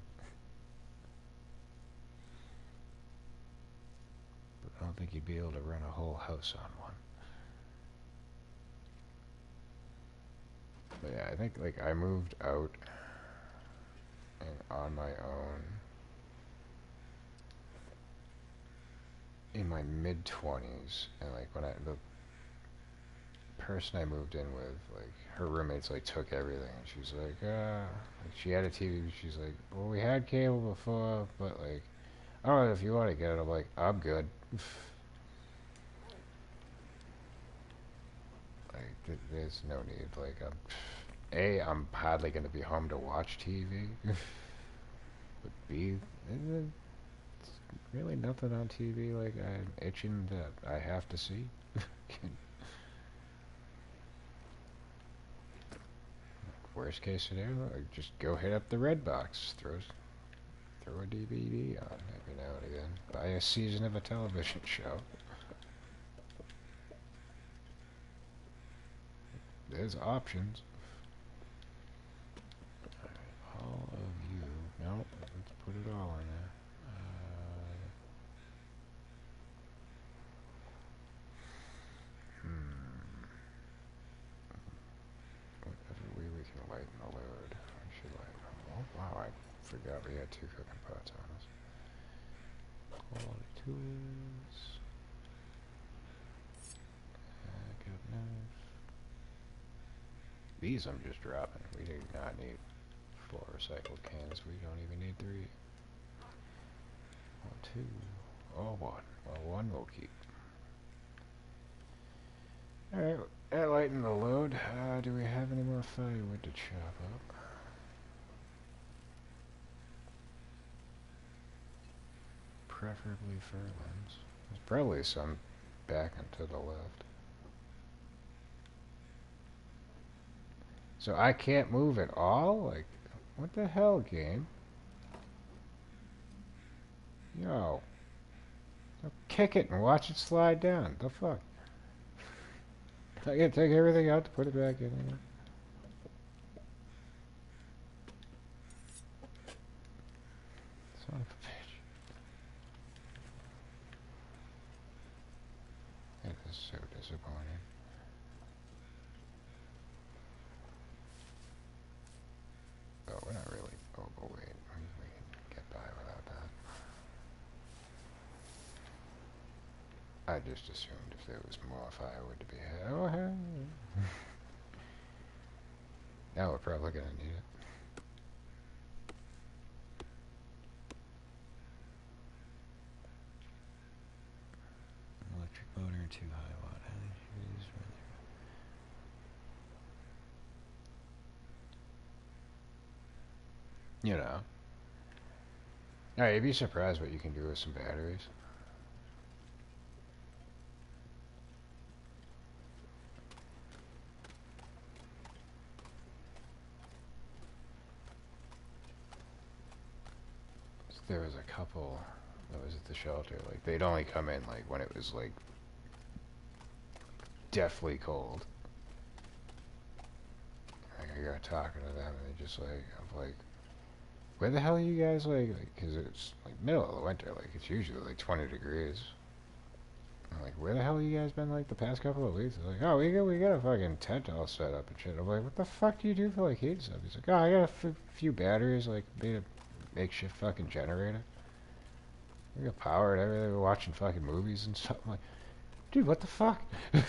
But I don't think you'd be able to run a whole house on one. But yeah, I think like I moved out and on my own in my mid-20s, and like when the person I moved in with, like her roommates like took everything, and she's like she had a TV. She's like, well, we had cable before, but like, I don't know if you want to get it. I'm like, I'm good. Like, there's no need. Like, I'm hardly gonna be home to watch TV. But B, there's really nothing on TV like I'm itching that I have to see. Worst case scenario, just go hit up the red box, throw a DVD on every now and again, buy a season of a television show. There's options. All of you. No, let's put it all in there. Whatever way we can lighten the load. I should lighten. Oh, wow, I forgot we had 2 cooking pots on us. Quality tools. Got knife. These I'm just dropping. We do not need 4 recycled cans. We don't even need 3. 1, 2. Oh, 1. Well, 1 will keep. Alright, that lightened the load. Do we have any more firewood to chop up? Preferably fir limbs. There's probably some back and to the left. So I can't move at all? Like, what the hell, game? Yo. Kick it and watch it slide down. The fuck? I gotta take everything out to put it back in here. Son of a bitch. It is so disappointing. Oh, we're not really. Oh, but wait. We can get by without that. I just assumed if there was more firewood to be had. Oh, hey. Now we're probably gonna need it. Electric motor, 2 high watt energies. You know. Now, you'd be surprised what you can do with some batteries. There was a couple that was at the shelter. Like, they'd only come in, like, when it was, like, deathly cold. Like, I got talking to them, and they just like, I'm like, where the hell are you guys like? Because it's like middle of the winter, like it's usually like 20 degrees. I'm like, where the hell you guys been like the past couple of weeks? They're like, oh, we got a fucking tent all set up and shit. I'm like, what the fuck do you do for like heat stuff? He's like, oh, I got a few batteries, like made a makeshift fucking generator. We got power and everything. We're watching fucking movies and stuff. I'm like, dude, what the fuck? I'm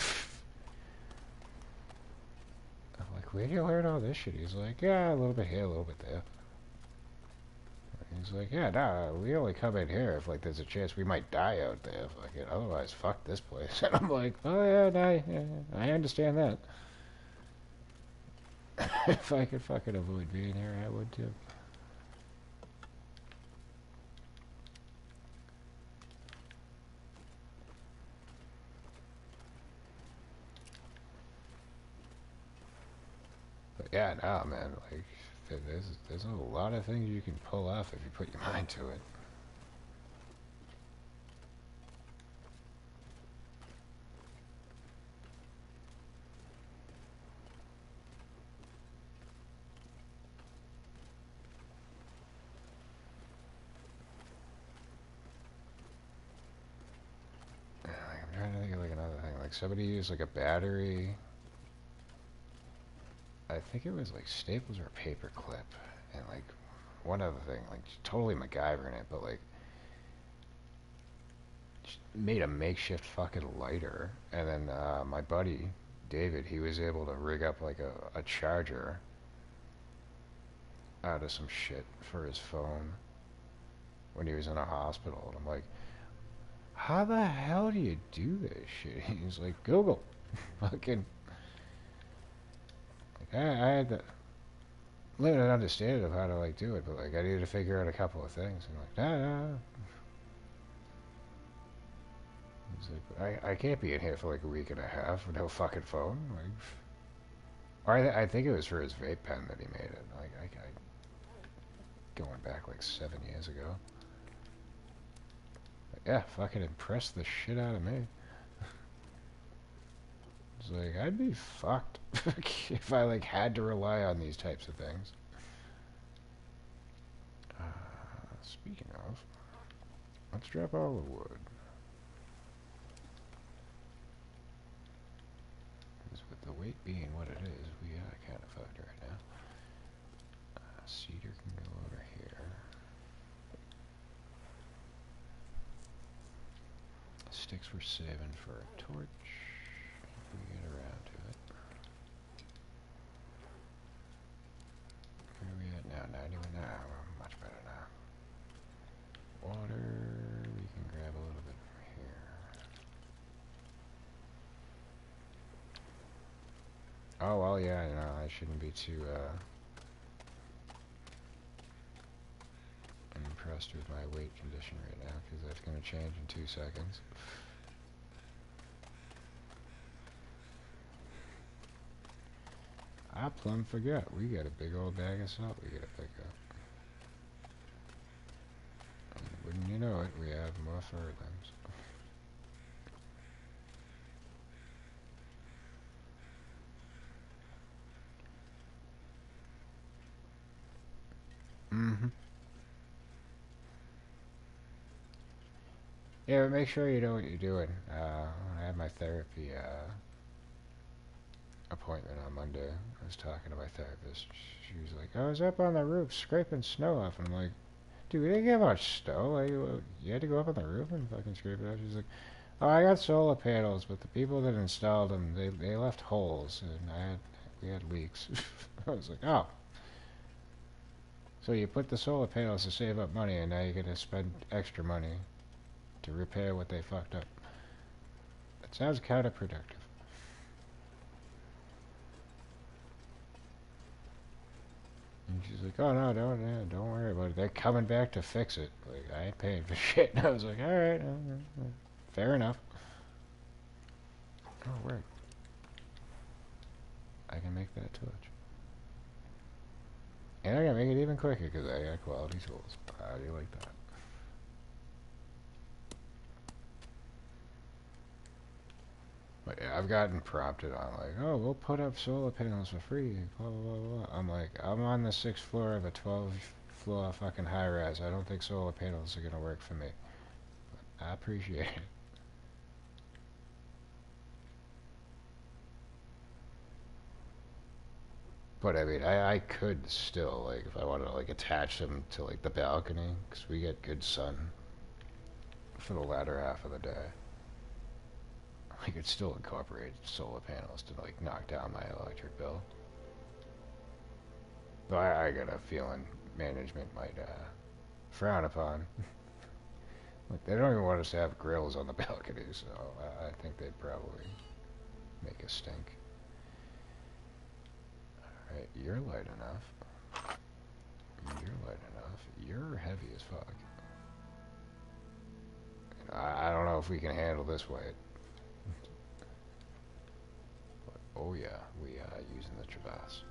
like, where do you learn all this shit? He's like, yeah, a little bit here, a little bit there. He's like, yeah, nah, we only come in here if like there's a chance we might die out there. Fucking, otherwise, fuck this place. And I'm like, oh yeah, nah, yeah, I understand that. If I could fucking avoid being here, I would too. But yeah, nah, man, like there's a lot of things you can pull off if you put your mind to it. Like, I'm trying to think of like another thing. Like somebody used like a battery. I think it was like staples or a paper clip, and like one other thing, like totally MacGyvering it, but like made a makeshift fucking lighter, and then my buddy David, he was able to rig up like a charger out of some shit for his phone when he was in a hospital, and I'm like, how the hell do you do this shit? He's like, Google. Fucking, like, I had the limited understanding of how to like do it, but like I needed to figure out a couple of things. And like, nah. He's like, I can't be in here for like a week and a half with no fucking phone. Like, or I think it was for his vape pen that he made it. Like, going back like 7 years ago. But yeah, fucking impressed the shit out of me. It's like, I'd be fucked if I like had to rely on these types of things. Speaking of, let's drop all the wood. Because with the weight being what it is, we are kind of fucked right now. Cedar can go over here. Sticks we're saving for a torch. If we get around to it. Where are we at now? 91 now. Much better now. Water. We can grab a little bit from here. Oh, well, yeah, no, I shouldn't be too, impressed with my weight condition right now, because that's going to change in 2 seconds. I plumb forgot. We got a big old bag of salt we gotta pick up. And wouldn't you know it, we have more furlings. Mm-hmm. Yeah, but make sure you know what you're doing. When I had my therapy appointment on Monday, I was talking to my therapist. She was like, I was up on the roof scraping snow off, and I'm like, dude, we didn't get much snow. Like, you had to go up on the roof and fucking scrape it out. She's like, oh, I got solar panels, but the people that installed them, they left holes, and we had leaks. I was like, oh. So you put the solar panels to save up money, and now you're gonna spend extra money to repair what they fucked up. That sounds counterproductive. And she's like, oh no, don't worry about it. They're coming back to fix it. Like, I ain't paying for shit. And I was like, alright, fair enough. Oh, word. I can make that torch. And I can make it even quicker because I got quality tools. How do you like that? But yeah, I've gotten prompted on like, oh, we'll put up solar panels for free, blah blah blah blah. I'm like, I'm on the 6th floor of a 12-floor fucking high rise. I don't think solar panels are gonna work for me. I appreciate it. But I mean, I could still like if I wanted to like attach them to like the balcony because we get good sun for the latter half of the day. I could still incorporate solar panels to like knock down my electric bill. Though I got a feeling management might frown upon. Like they don't even want us to have grills on the balcony, so I think they'd probably make a stink. Alright, you're light enough. You're light enough. You're heavy as fuck. I don't know if we can handle this weight. But, oh yeah, we using the Traverse.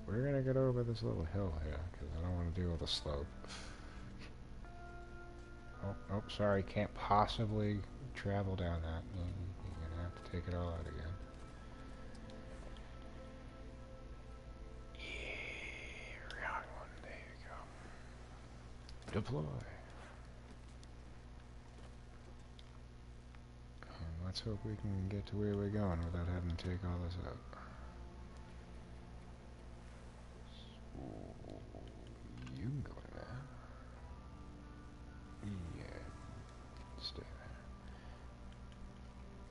We're gonna get over this little hill here, because I don't want to deal with the slope. Oh, sorry, can't possibly travel down that. You're gonna have to take it all out again. Yeah, wrong one. There you go. Deploy. And let's hope we can get to where we're going without having to take all this out. You can go in there. Yeah, stay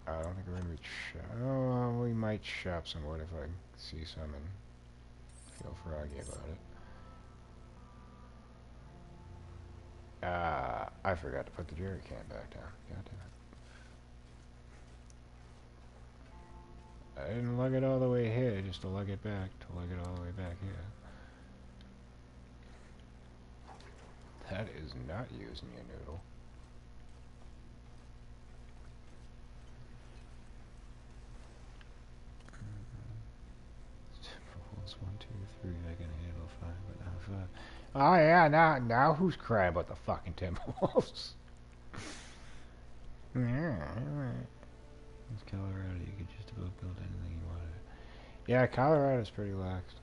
there. I don't think we're gonna be. Oh, we might shop some wood if I see some and feel froggy about it. I forgot to put the jerry can back down. God damn it. I didn't lug it all the way here just to lug it back, to lug it all the way back here. That is not using your noodle. Holes 1, 2, 3. I can handle 5, but not 5. Oh yeah, now who's crying about the fucking Timberwolves? Yeah, alright. It's Colorado. You could just about build anything you wanted. Yeah, Colorado's pretty lax,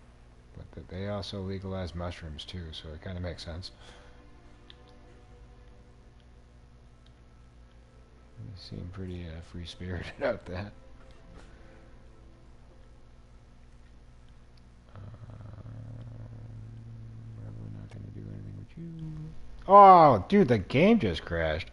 but they also legalize mushrooms too, so it kind of makes sense. They seem pretty free-spirited out there. We're not gonna do anything with you. Oh, dude, the game just crashed.